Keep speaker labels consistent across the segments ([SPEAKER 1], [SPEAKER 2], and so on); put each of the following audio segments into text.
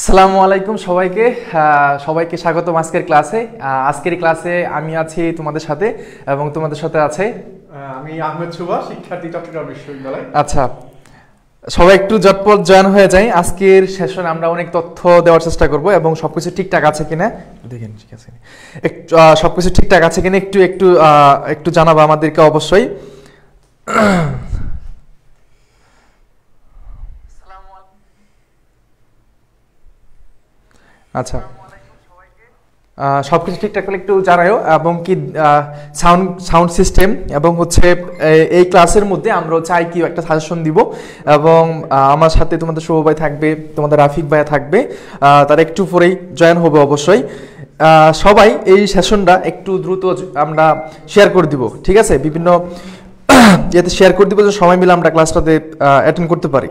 [SPEAKER 1] আসসালামু আলাইকুম সবাইকে সবাইকে স্বাগতম আজকের ক্লাসে। আজকের ক্লাসে আমি আছি তোমাদের সাথে এবং তোমাদের সাথে আছে
[SPEAKER 2] আমি আহমেদ সুবা, শিক্ষার্থী, চট্টগ্রাম বিশ্ববিদ্যালয়।
[SPEAKER 1] আচ্ছা, সবাই একটু ঝটপট জয়েন হয়ে যায়। আজকের সেশনে আমরা অনেক তথ্য দেওয়ার চেষ্টা করব এবং সবকিছু ঠিকঠাক আছে কিনা দেখেন, ঠিক আছে একটু সবকিছু ঠিকঠাক আছে কিনা একটু একটু একটু জানাবো আমাদেরকে অবশ্যই। আচ্ছা, সবকিছু ঠিকঠাক হলে একটু জানাও এবং কি সাউন্ড সিস্টেম এবং হচ্ছে এই ক্লাসের মধ্যে আমরা চাই কি একটা সাজেশন দিব এবং আমার সাথে তোমাদের শুভ ভাই থাকবে, তোমাদের রাফিক ভাইয়া থাকবে, তারা একটু পরেই জয়েন হবে অবশ্যই। সবাই এই সেশনটা একটু দ্রুত আমরা শেয়ার করে দিব, ঠিক আছে? বিভিন্ন ইয়েতে শেয়ার করে দিব যে সবাই মিলে আমরা ক্লাসটাতে অ্যাটেন্ড করতে পারি।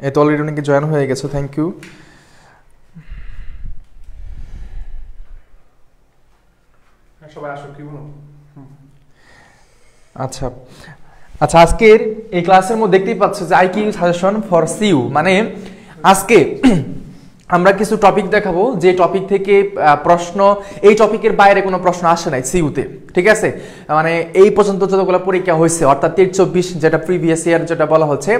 [SPEAKER 1] এই তো অলরেডি অনেকে জয়েন হয়ে গেছে, থ্যাংক ইউ।
[SPEAKER 2] সবাই আসো, কি বলো?
[SPEAKER 1] আচ্ছা আচ্ছা, আজকের এই ক্লাসের মধ্যে দেখতেই পাচ্ছ যে আইকিউ সাজেশন ফর সিইউ, মানে আজকে আমরা কিছু টপিক দেখাবো যে টপিক থেকে প্রশ্ন, এই টপিকের বাইরে কোনো প্রশ্ন আসে নাই সিইউতে, ঠিক আছে? মানে এই পর্যন্ত যতগুলো পরীক্ষা হয়েছে অর্থাৎ 23-24 যেটা প্রিভিয়াস ইয়ার যেটা বলা হচ্ছে,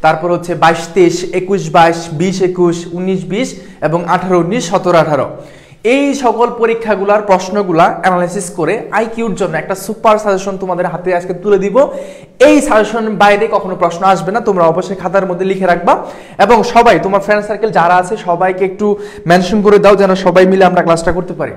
[SPEAKER 1] তারপর হচ্ছে 22-23, 21-22, 20-21, 19-20 এবং 18-19, 17-18, এই সকল পরীক্ষাগুলোর প্রশ্নগুলা অ্যানালাইসিস করে আইকিউর জন্য একটা সুপার সাজেশন তোমাদের হাতে আজকে তুলে দিব। এই সাজেশনের বাইরে কখনো প্রশ্ন আসবে না, তোমরা অবশ্যই খাতার মধ্যে লিখে রাখবা এবং সবাই তোমার ফ্রেন্ড সার্কেল যারা আছে সবাইকে একটু মেনশন করে দাও যেন সবাই মিলে আমরা ক্লাসটা করতে পারি।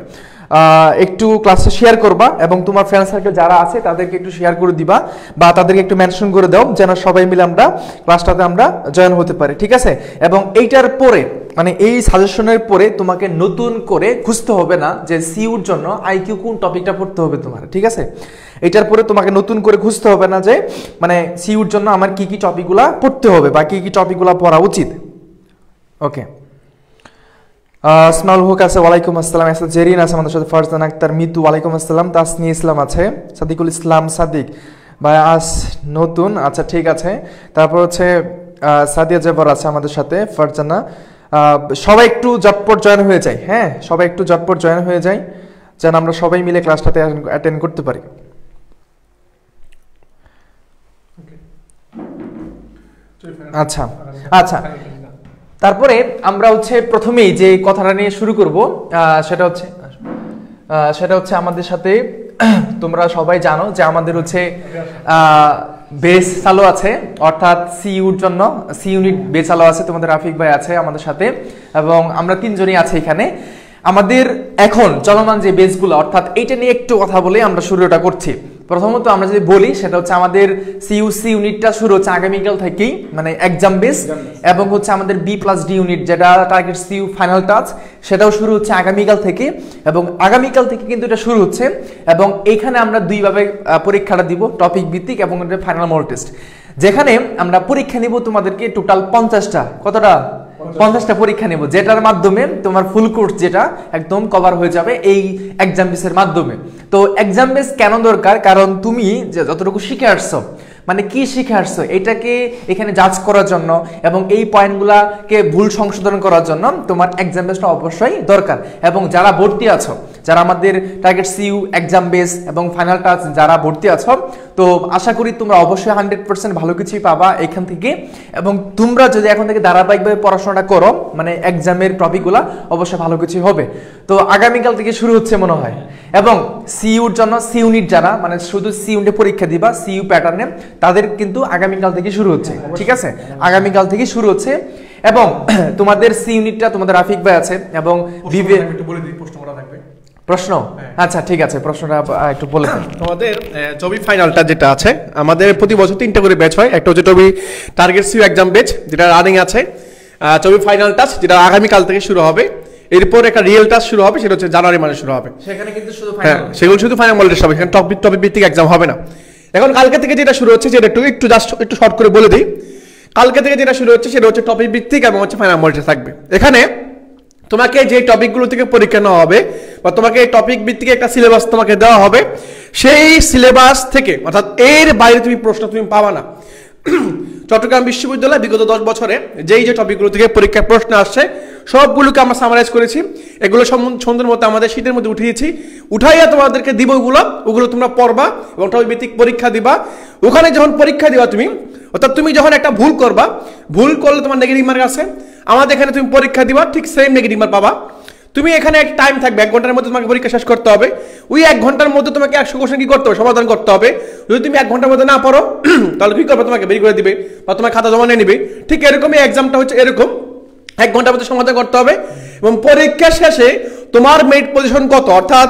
[SPEAKER 1] একটু ক্লাসটা শেয়ার করবা এবং তোমার ফ্রেন্ড সার্কেল যারা আছে তাদেরকে একটু শেয়ার করে দিবা বা তাদেরকে একটু মেনশন করে দাও যেন সবাই মিলে আমরা ক্লাসটাতে আমরা জয়েন হতে পারি, ঠিক আছে? এবং এইটার পরে মানে এই সাজেশনের পরে তোমাকে নতুন করে খুঁজতে হবে না যে সিইউর জন্য আইকিউ কোন টপিকটা পড়তে হবে তোমার, ঠিক আছে? এটার পরে তোমাকে নতুন করে খুঁজতে হবে না যে মানে সিইউর জন্য আমার কি কি টপিকগুলা পড়তে হবে বা কি কি টপিকগুলা পড়া উচিত। ওকে, আসমাউল হক আছে, ওয়ালাইকুম আসসালাম। আছে জেরিন আছে আমাদের সাথে, ফারজান আক্তার, মিতু, ওয়ালাইকুম আসসালাম। তাসনি ইসলাম আছে, সাদিকুল ইসলাম সাদিক ভাই আজ নতুন, আচ্ছা ঠিক আছে। তারপর হচ্ছে সাদিয়া জেবর আছে আমাদের সাথে, ফারজানা। সবাই একটু ঝটপট জয়েন হয়ে যায়, হ্যাঁ সবাই একটু ঝটপট জয়েন হয়ে যায় যেন আমরা সবাই মিলে ক্লাসটাতে অ্যাটেন্ড করতে পারি। আচ্ছা আচ্ছা, তারপরে আমরা হচ্ছে প্রথমেই যে কথাটা নিয়ে শুরু করব সেটা হচ্ছে আমাদের সাথে তোমরা সবাই জানো যে আমাদের হচ্ছে বেস চালু আছে, অর্থাৎ সিইউর জন্য সি ইউনিট বেস চালু আছে। তোমাদের রাফিক ভাই আছে আমাদের সাথে এবং আমরা তিনজনই আছি এখানে। আমাদের এখন চলমান যে বেসগুলো, অর্থাৎ এইটা নিয়ে একটু কথা বলে আমরা শুরুটা করছি। প্রথমত আমরা যদি বলি সেটা হচ্ছে আমাদের সিইউসি ইউনিটটা শুরু হচ্ছে আগামীকাল থেকেই, মানে এক্সাম বেস, এবং হচ্ছে আমাদের B+D ইউনিট যেটা টার্গেট সিইউ ফাইনাল টাচ, সেটাও শুরু হচ্ছে আগামীকাল থেকে এবং আগামীকাল থেকে কিন্তু এটা শুরু হচ্ছে এবং এইখানে আমরা দুইভাবে পরীক্ষাটা দিব, টপিক ভিত্তিক এবং ফাইনাল মডেল টেস্ট, যেখানে আমরা পরীক্ষা নিব তোমাদেরকে টোটাল 50টা, কতটা? 50টা পরীক্ষা নেব, যেটার মাধ্যমে তোমার ফুল কোর্স যেটা একদম কভার হয়ে যাবে এই এক্সাম বেসের মাধ্যমে। তো এক্সাম বেস কেন দরকার? কারণ তুমি যে যতটুকু শিখে আসছো, মানে কি শিখে আসছো এটাকে এখানে জাজ করার জন্য এবং এই পয়েন্টগুলোকে ভুল সংশোধন করার জন্য তোমার এক্সাম বেসটা অবশ্যই দরকার। এবং যারা ভর্তি আছো, যারা আমাদের টার্গেট সিইউ, এক্সাম বেস এবং ফাইনাল টাচ যারা ভর্তি আছো, তো আশা করি তোমরা অবশ্যই 100% ভালো কিছুই পাবা এখান থেকে। এবং তোমরা যদি এখন থেকে ধারাবাহিকভাবে পড়াশোনাটা করো, মানে এক্সামের টপিকগুলো অবশ্যই ভালো কিছুই হবে। তো আগামীকাল থেকে শুরু হচ্ছে মনে হয়। এবং সিইউর জন্য সি ইউনিট যারা মানে শুধু সি ইউনিটে পরীক্ষা দিবা সিইউ প্যাটার্নে, তাদের কিন্তু আগামীকাল থেকে শুরু হচ্ছে, ঠিক আছে? আগামীকাল থেকে শুরু হচ্ছে এবং তোমাদের সি ইউনিটটা তোমাদের রাফিক ভাই আছে এবং
[SPEAKER 2] একটু বলে দিই, প্রশ্ন করা থাকবে।
[SPEAKER 1] প্রশ্ন? আচ্ছা ঠিক আছে, প্রশ্নটা একটু বলে দেন।
[SPEAKER 2] আমাদের টবি ফাইনালটা যেটা আছে, আমাদের প্রতি বছর 3টা করে ব্যাচ হয়। একটা হচ্ছে টবি টার্গেট সিইউ এক্সাম ব্যাচ যেটা রানিং আছে, টবি ফাইনাল টাচ যেটা আগামীকাল থেকে শুরু হবে, এরপর একটা রিয়েল টাচ শুরু হবে, সেটা হচ্ছে জানুয়ারি মাসে শুরু হবে।
[SPEAKER 1] সেখানে কিন্তু শুধু ফাইনাল,
[SPEAKER 2] সেগুলো শুধু ফাইনাল মডেল টেস্ট হবে, সেখানে টপিক ভিত্তিক এক্সাম হবে না। এখন কালকে থেকে যেটা শুরু হচ্ছে যেটা একটু শর্ট করে বলে দিই। কালকে থেকে যেটা শুরু হচ্ছে সেটা হচ্ছে টপিক ভিত্তিক এবং হচ্ছে ফাইনাল মডেল টেস্ট থাকবে। এখানে তোমাকে যে টপিকগুলো থেকে পরীক্ষা নেওয়া হবে বা তোমাকে টপিক ভিত্তিক একটা সিলেবাস তোমাকে দেওয়া হবে, সেই সিলেবাস থেকে অর্থাৎ এর বাইরে তুমি প্রশ্ন তুমি পাবা না। চট্টগ্রাম বিশ্ববিদ্যালয় বিগত 10 বছরে যেই যে টপিকগুলো থেকে পরীক্ষায় প্রশ্ন আসছে সবগুলোকে আমরা সামারাইজ করেছি, এগুলো সুন্দর মতো আমাদের শীটের মধ্যে উঠিয়েছি, উঠাইয়া তোমাদেরকে দিব, ওগুলো তোমরা পড়বা এবং টপিক ভিত্তিক পরীক্ষা দিবা। ওখানে যখন পরীক্ষা দিবা তুমি, অর্থাৎ তুমি যখন একটা ভুল করবা, ভুল করলে তোমার নেগেটিভ মার্ক আছে, আমাদের এখানে তুমি পরীক্ষা দিবা ঠিক সেম নেগেটিভ মার্ক পাবা। তুমি এখানে এক টাইম থাকবে, 1 ঘন্টার মধ্যে তোমাকে পরীক্ষা শেষ করতে হবে। ওই 1 ঘন্টার মধ্যে তোমাকে 100 কোশ্চেন কি করতে হবে, সমাধান করতে হবে। যদি তুমি 1 ঘন্টার মধ্যে না পারো তাহলে কি করবে, তোমাকে বের করে দিবে বা তোমার খাতা জমা নিয়ে নিবে। ঠিক এরকমই এক্সামটা হচ্ছে এরকম, 1 ঘন্টার মধ্যে সমাধান করতে হবে এবং পরীক্ষা শেষে তোমার মেরিট পজিশন কত, অর্থাৎ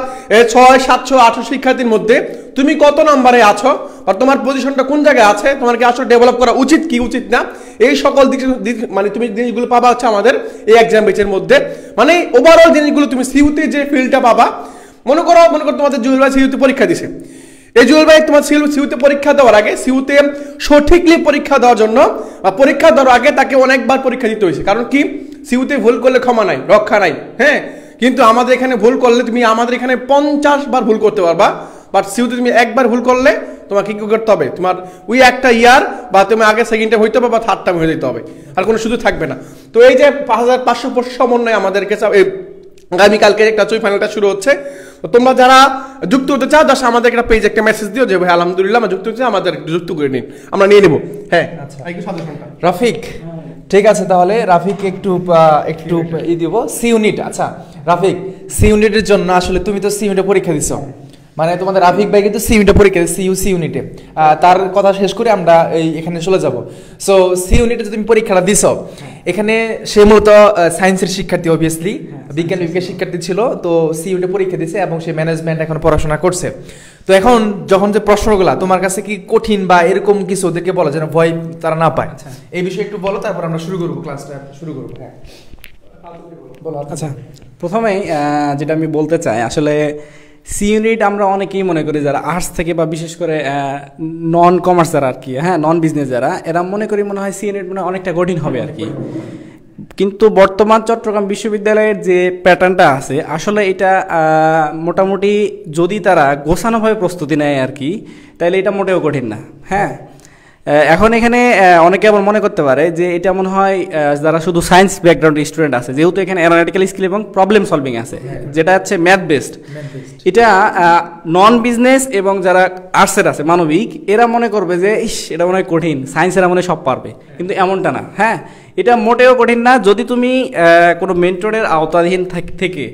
[SPEAKER 2] 600, 700, 800 শিক্ষার্থীর মধ্যে তুমি কত নম্বরে আছো আর তোমার পজিশনটা কোন জায়গায় আছে, তোমার কি আসলে ডেভেলপ করা উচিত কি উচিত না, এই সকল দিক মানে তুমি জিনিসগুলো পাবা হচ্ছে আমাদের এই এক্সাম ব্যাচের মধ্যে। মানে ওভারঅল জিনিসগুলো তুমি সিইউতে যে ফিল্ডটা পাবা, মনে করো তোমাদের জুয়েল ভাই সিইউতে পরীক্ষা দিছে, এই জুয়েল ভাই তোমার সিইউতে পরীক্ষা দেওয়ার আগে, সিইউতে সঠিকলি পরীক্ষা দেওয়ার জন্য বা পরীক্ষা দেওয়ার আগে তাকে অনেকবার পরীক্ষা দিতে হয়েছে। কারণ কি, সিইউতে ভুল করলে ক্ষমা নাই, রক্ষা নাই, হ্যাঁ। কিন্তু আমাদের এখানে ভুল করলে তুমি আমাদের এখানে 50 বার ভুল করতে পারবা, বাট সিইউতে তুমি একবার ভুল করলে তোমাকে কি করতে হবে, তোমার ওই একটা ইয়ার বা তুমি আগে সেকেন্ড টাইম হইতে হবে বা থার্ড টাইম হয়ে যেতে হবে, আর কোনো সুযোগ থাকবে না। তো এই যে 5500 পোস্ট সমন্বয় আমাদেরকে আগামীকালকে একটা ফাইনালটা শুরু হচ্ছে। তো তোমরা যারা যুক্ত হতে চাও জাস্ট আমাদের একটা পেজ একটা মেসেজ দিও যে ভাই আলহামদুলিল্লাহ আমরা যুক্ত হচ্ছি, আমাদের যুক্ত করে নিন, আমরা নিয়ে নেব। হ্যাঁ আচ্ছা,
[SPEAKER 1] রাফিক ঠিক আছে, তাহলে রাফিক একটু ই দিব সি ইউনিট। আচ্ছা রাফিক, সি ইউনিটের জন্য আসলে তুমি তো সি ইউনিটে পরীক্ষা দিছো, মানে তোমাদের রাফিক ভাই কিন্তু সি ইউনিটে পরীক্ষা দিচ্ছে, সি ইউনিটে। তার কথা শেষ করে আমরা এখানে চলে যাব। সো সি ইউনিটে তুমি পরীক্ষাটা দিছো, এখানে সে মূলত সায়েন্সের শিক্ষার্থী, অবভিয়াসলি বিজ্ঞান বিভাগের শিক্ষার্থী ছিল, তো সি ইউনিটে পরীক্ষা দিছে এবং সে ম্যানেজমেন্ট এখন পড়াশোনা করছে। তো এখন যখন যে প্রশ্নগুলা তোমার কাছে কি কঠিন বা এরকম কিছু ওদেরকে বলো যেন ভয় তারা না পায়, এই বিষয়ে একটু বলো, তারপর আমরা শুরু করবো, ক্লাসটা শুরু করবো। হ্যাঁ বলো।
[SPEAKER 3] আচ্ছা প্রথমেই যেটা আমি বলতে চাই, আসলে সি ইউনিট আমরা অনেকেই মনে করি যারা আর্টস থেকে বা বিশেষ করে নন কমার্স যারা আর কি, হ্যাঁ নন বিজনেস যারা, এরা মনে করি মনে হয় সি ইউনিট মানে অনেকটা কঠিন হবে আর কি। কিন্তু বর্তমান চট্টগ্রাম বিশ্ববিদ্যালয়ের যে প্যাটার্নটা আছে, আসলে এটা মোটামুটি যদি তারা গোছানোভাবে প্রস্তুতি নেয় আর কি, তাহলে এটা মোটেও কঠিন না। হ্যাঁ এখন এখানে অনেকে আবার মনে করতে পারে যে এটা মনে হয় যারা শুধু সায়েন্স ব্যাকগ্রাউন্ডের স্টুডেন্ট আছে, যেহেতু এখানে অ্যানালিটিক্যাল স্কিল এবং প্রবলেম সলভিং আছে, যেটা হচ্ছে ম্যাথ বেসড, এটা নন বিজনেস এবং যারা আর্টসের আছে মানবিক, এরা মনে করবে যে ইস এটা মনে হয় কঠিন, সায়েন্সেরা মনে হয় সব পারবে, কিন্তু এমনটা না। হ্যাঁ এটা মোটেও কঠিন না, যদি তুমি কোনো মেন্টরের আওতাধীন থেকে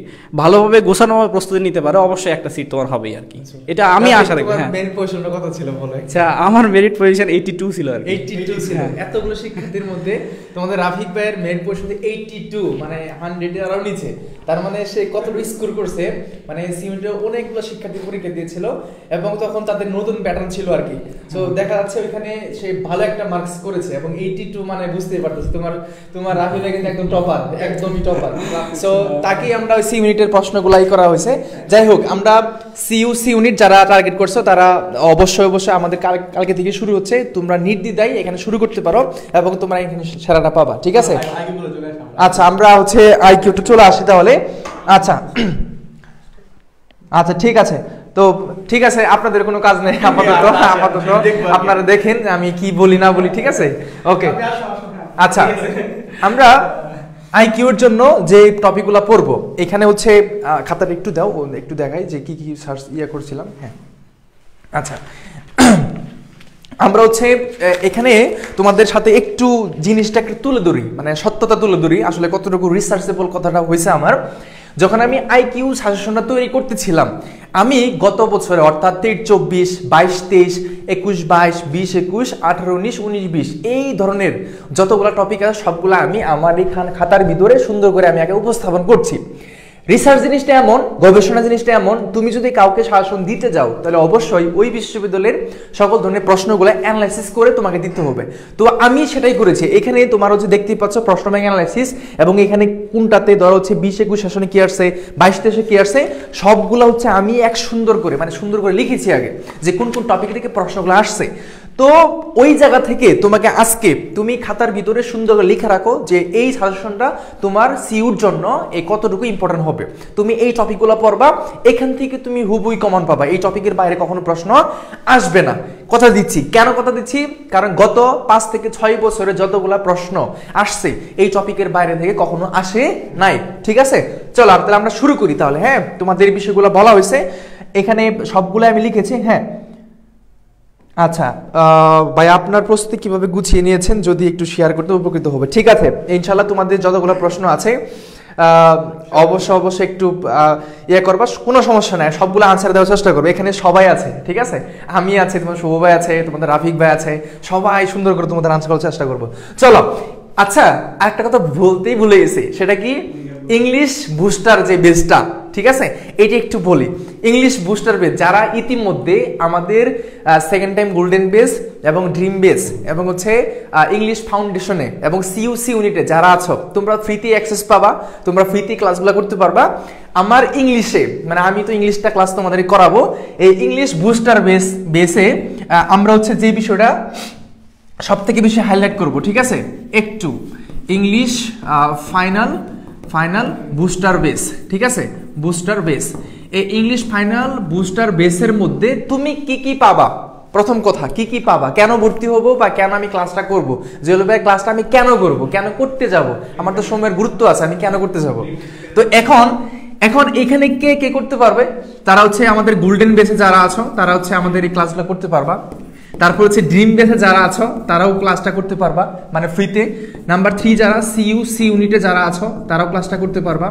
[SPEAKER 3] ভালোভাবে গোছানোভাবে প্রস্তুতি নিতে পারো, অবশ্যই একটা সিট তোমার হবেই আর কি, এটা আমি আশা রাখি। হ্যাঁ
[SPEAKER 1] মেরিট পজিশনের কথা ছিল বলো।
[SPEAKER 3] আচ্ছা আমার মেরিট পজিশন 82 ছিল আর কি।
[SPEAKER 1] 82 ছিল, এতগুলো শিক্ষার্থীর মধ্যে তোমাদের রাফিক ভাইয়ের মেরিট পজিশন 82, মানে 100 এর আরো নিচে। তার মানে সে কতটুকু স্কোর করছে, মানে সিমিটে অনেকগুলো শিক্ষার্থী পরীক্ষা দিয়েছিল এবং তখন তাদের নতুন প্যাটার্ন ছিল আর কি। সো দেখা যাচ্ছে ওইখানে সে ভালো একটা মার্কস করেছে এবং 82 মানে বুঝতেই পারতেছে তোমার রাফি ভাই কিন্তু একদম টপার, একদমই টপার। সো তাকেই আমরা ওই সি ইউনিটের প্রশ্নগুলাই করা হয়েছে। যাই হোক, আমরা সি ইউনিট যারা টার্গেট করছো তারা অবশ্যই আমাদের কালকে থেকে শুরু হচ্ছে, তোমরা নির্দ্বিধায় এখানে শুরু করতে পারো এবং তোমরা এখানে সেরাটা পাবা, ঠিক আছে? আচ্ছা আমরা হচ্ছে আইকিউটা চলে আসি তাহলে। আচ্ছা আচ্ছা ঠিক আছে, তো ঠিক আছে, আপনাদের কোনো কাজ নেই আপাতত আপনারা দেখেন আমি কি বলি না বলি, ঠিক আছে? ওকে আচ্ছা, আমরা আইকিউর জন্য যে টপিকগুলো পড়বো, এখানে হচ্ছে খাতাটা একটু দাও, একটু দেখাই যে কি কি সার্চ করছিলাম। হ্যাঁ আচ্ছা, আমরা হচ্ছে এখানে তোমাদের সাথে একটু জিনিসটা একটু তুলে ধরি, মানে সত্যতা তুলে ধরি আসলে কতটুকু রিসার্চেবল কথাটা হয়েছে আমার। যখন আমি আইকিউ সাজেশনটা তৈরি করতেছিলাম, আমি গত বছরে অর্থাৎ 23-24, 22-23, 21-22, 20-21, 18-19, 19-20 এই ধরনের যতগুলো টপিক আছে সবগুলো আমি আমার এই খাতার ভিতরে সুন্দর করে আমি আগে উপস্থাপন করছি। রিসার্চ জিনিসটা এমন, গবেষণা জিনিসটা এমন, তুমি যদি কাউকে শাসন দিতে যাও তাহলে অবশ্যই ওই বিশ্ববিদ্যালয়ের সকল ধরনের প্রশ্নগুলো অ্যানালাইসিস করে তোমাকে দিতে হবে। তো আমি সেটাই করেছি। এখানে তোমার হচ্ছে দেখতেই পাচ্ছ প্রশ্ন ব্যাংক অ্যানালাইসিস, এবং এখানে কোনটাতে ধরো হচ্ছে 20-21 শাসনে কি আসছে, 22-23 কি আসছে, সবগুলো হচ্ছে আমি সুন্দর করে লিখেছি আগে যে কোন কোন টপিক থেকে প্রশ্নগুলো আসছে। তো ওই জায়গা থেকে তোমাকে আজকে তুমি খাতার ভিতরে সুন্দর করে লিখে রাখো যে এই সাজেশনটা তোমার সিইউর জন্য এই কতটুকু ইম্পর্টেন্ট হবে। তুমি এই টপিকগুলো পড়বা, এখান থেকে তুমি হুবই কমন পাবা, এই টপিকের বাইরে কখনো প্রশ্ন আসবে না, কথা দিচ্ছি। কেন কথা দিচ্ছি? কারণ গত 5 থেকে 6 বছরে যতগুলা প্রশ্ন আসছে এই টপিকের বাইরে থেকে কখনো আসে নাই, ঠিক আছে? চলো তাহলে আমরা শুরু করি তাহলে। হ্যাঁ, তোমাদের এই বিষয়গুলো বলা হয়েছে, এখানে সবগুলো আমি লিখেছি। হ্যাঁ আচ্ছা ভাই, আপনার প্রস্তুতি কিভাবে গুছিয়ে নিয়েছেন যদি একটু শেয়ার করতে উপকৃত হবে। ঠিক আছে, ইনশাল্লাহ তোমাদের যতগুলো প্রশ্ন আছে অবশ্যই একটু ইয়ে করবা, কোনো সমস্যা নাই, সবগুলো আনসার দেওয়ার চেষ্টা করবো। এখানে সবাই আছে, ঠিক আছে, আমি আছে, তোমার শুভ ভাই আছে, তোমাদের রাফিক ভাই আছে, সবাই সুন্দর করে তোমাদের আনসার করার চেষ্টা করবো। চলো আচ্ছা, আরেকটা কথা বলতেই ভুলে গেছি, সেটা কি ইংলিশ বুস্টার যে বেসটা, ঠিক আছে, এটা একটু বলি। ইংলিশ বুস্টার বেস যারা ইতিমধ্যে আমাদের সেকেন্ড টাইম গোল্ডেন বেস এবং ড্রিম বেস এবং হচ্ছে ইংলিশ ফাউন্ডেশনে এবং সিইউসি ইউনিটে যারা আছো, তোমরা ফ্রিতে অ্যাক্সেস পাবা, তোমরা ফ্রিতে ক্লাসগুলো করতে পারবা আমার ইংলিশে। মানে আমি তো ইংলিশটা ক্লাস তোমাদের করাবো। এই ইংলিশ বুস্টার বেসে আমরা হচ্ছে যে বিষয়টা সব থেকে বেশি হাইলাইট করব, ঠিক আছে, একটু ইংলিশ ফাইনাল বুস্টার বেস, ঠিক আছে, বুস্টার বেস। এই ইংলিশ ফাইনাল বুস্টার বেসের মধ্যে তুমি কি কি পাবা, প্রথম কথা কি কি পাবা, কেন ভর্তি হবো বা কেন আমি ক্লাসটা করব, জেল ভাই ক্লাসটা আমি কেন করব, কেন করতে যাব, আমার তো সময়ের গুরুত্ব আছে, আমি কেন করতে যাব। তো এখন এখানে কে কে করতে পারবে, তারা হচ্ছে আমাদের গোল্ডেন বেসে যারা আছো তারা হচ্ছে আমাদের এই ক্লাসগুলো করতে পারবা। তারপর হচ্ছে ড্রিম বেসে যারা আছো তারাও ক্লাসটা করতে পারবা, মানে ফ্রিতে। নাম্বার 3 যারা সিইউসি ইউনিটে যারা আছো তারাও ক্লাসটা করতে পারবা।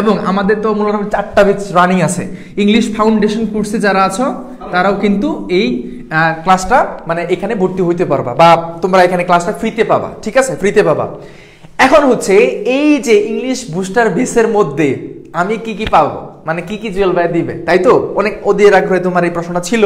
[SPEAKER 1] এবং আমাদের তো মূলত 4টা বেচ রানিং আছে। ইংলিশ ফাউন্ডেশন কোর্সে যারা আছো তারাও কিন্তু এই ক্লাসটা মানে এখানে ভর্তি হইতে পারবা, বা তোমরা এখানে ক্লাসটা ফ্রিতে পাবা, ঠিক আছে, ফ্রিতে পাবা। এখন হচ্ছে এই যে ইংলিশ বুস্টার বেসের মধ্যে আমি কি কি পাবো, মানে কি কি জুয়েল ভাই দিবে, তাই তো অনেক ওদের আগ্রহে তোমার এই প্রশ্নটা ছিল।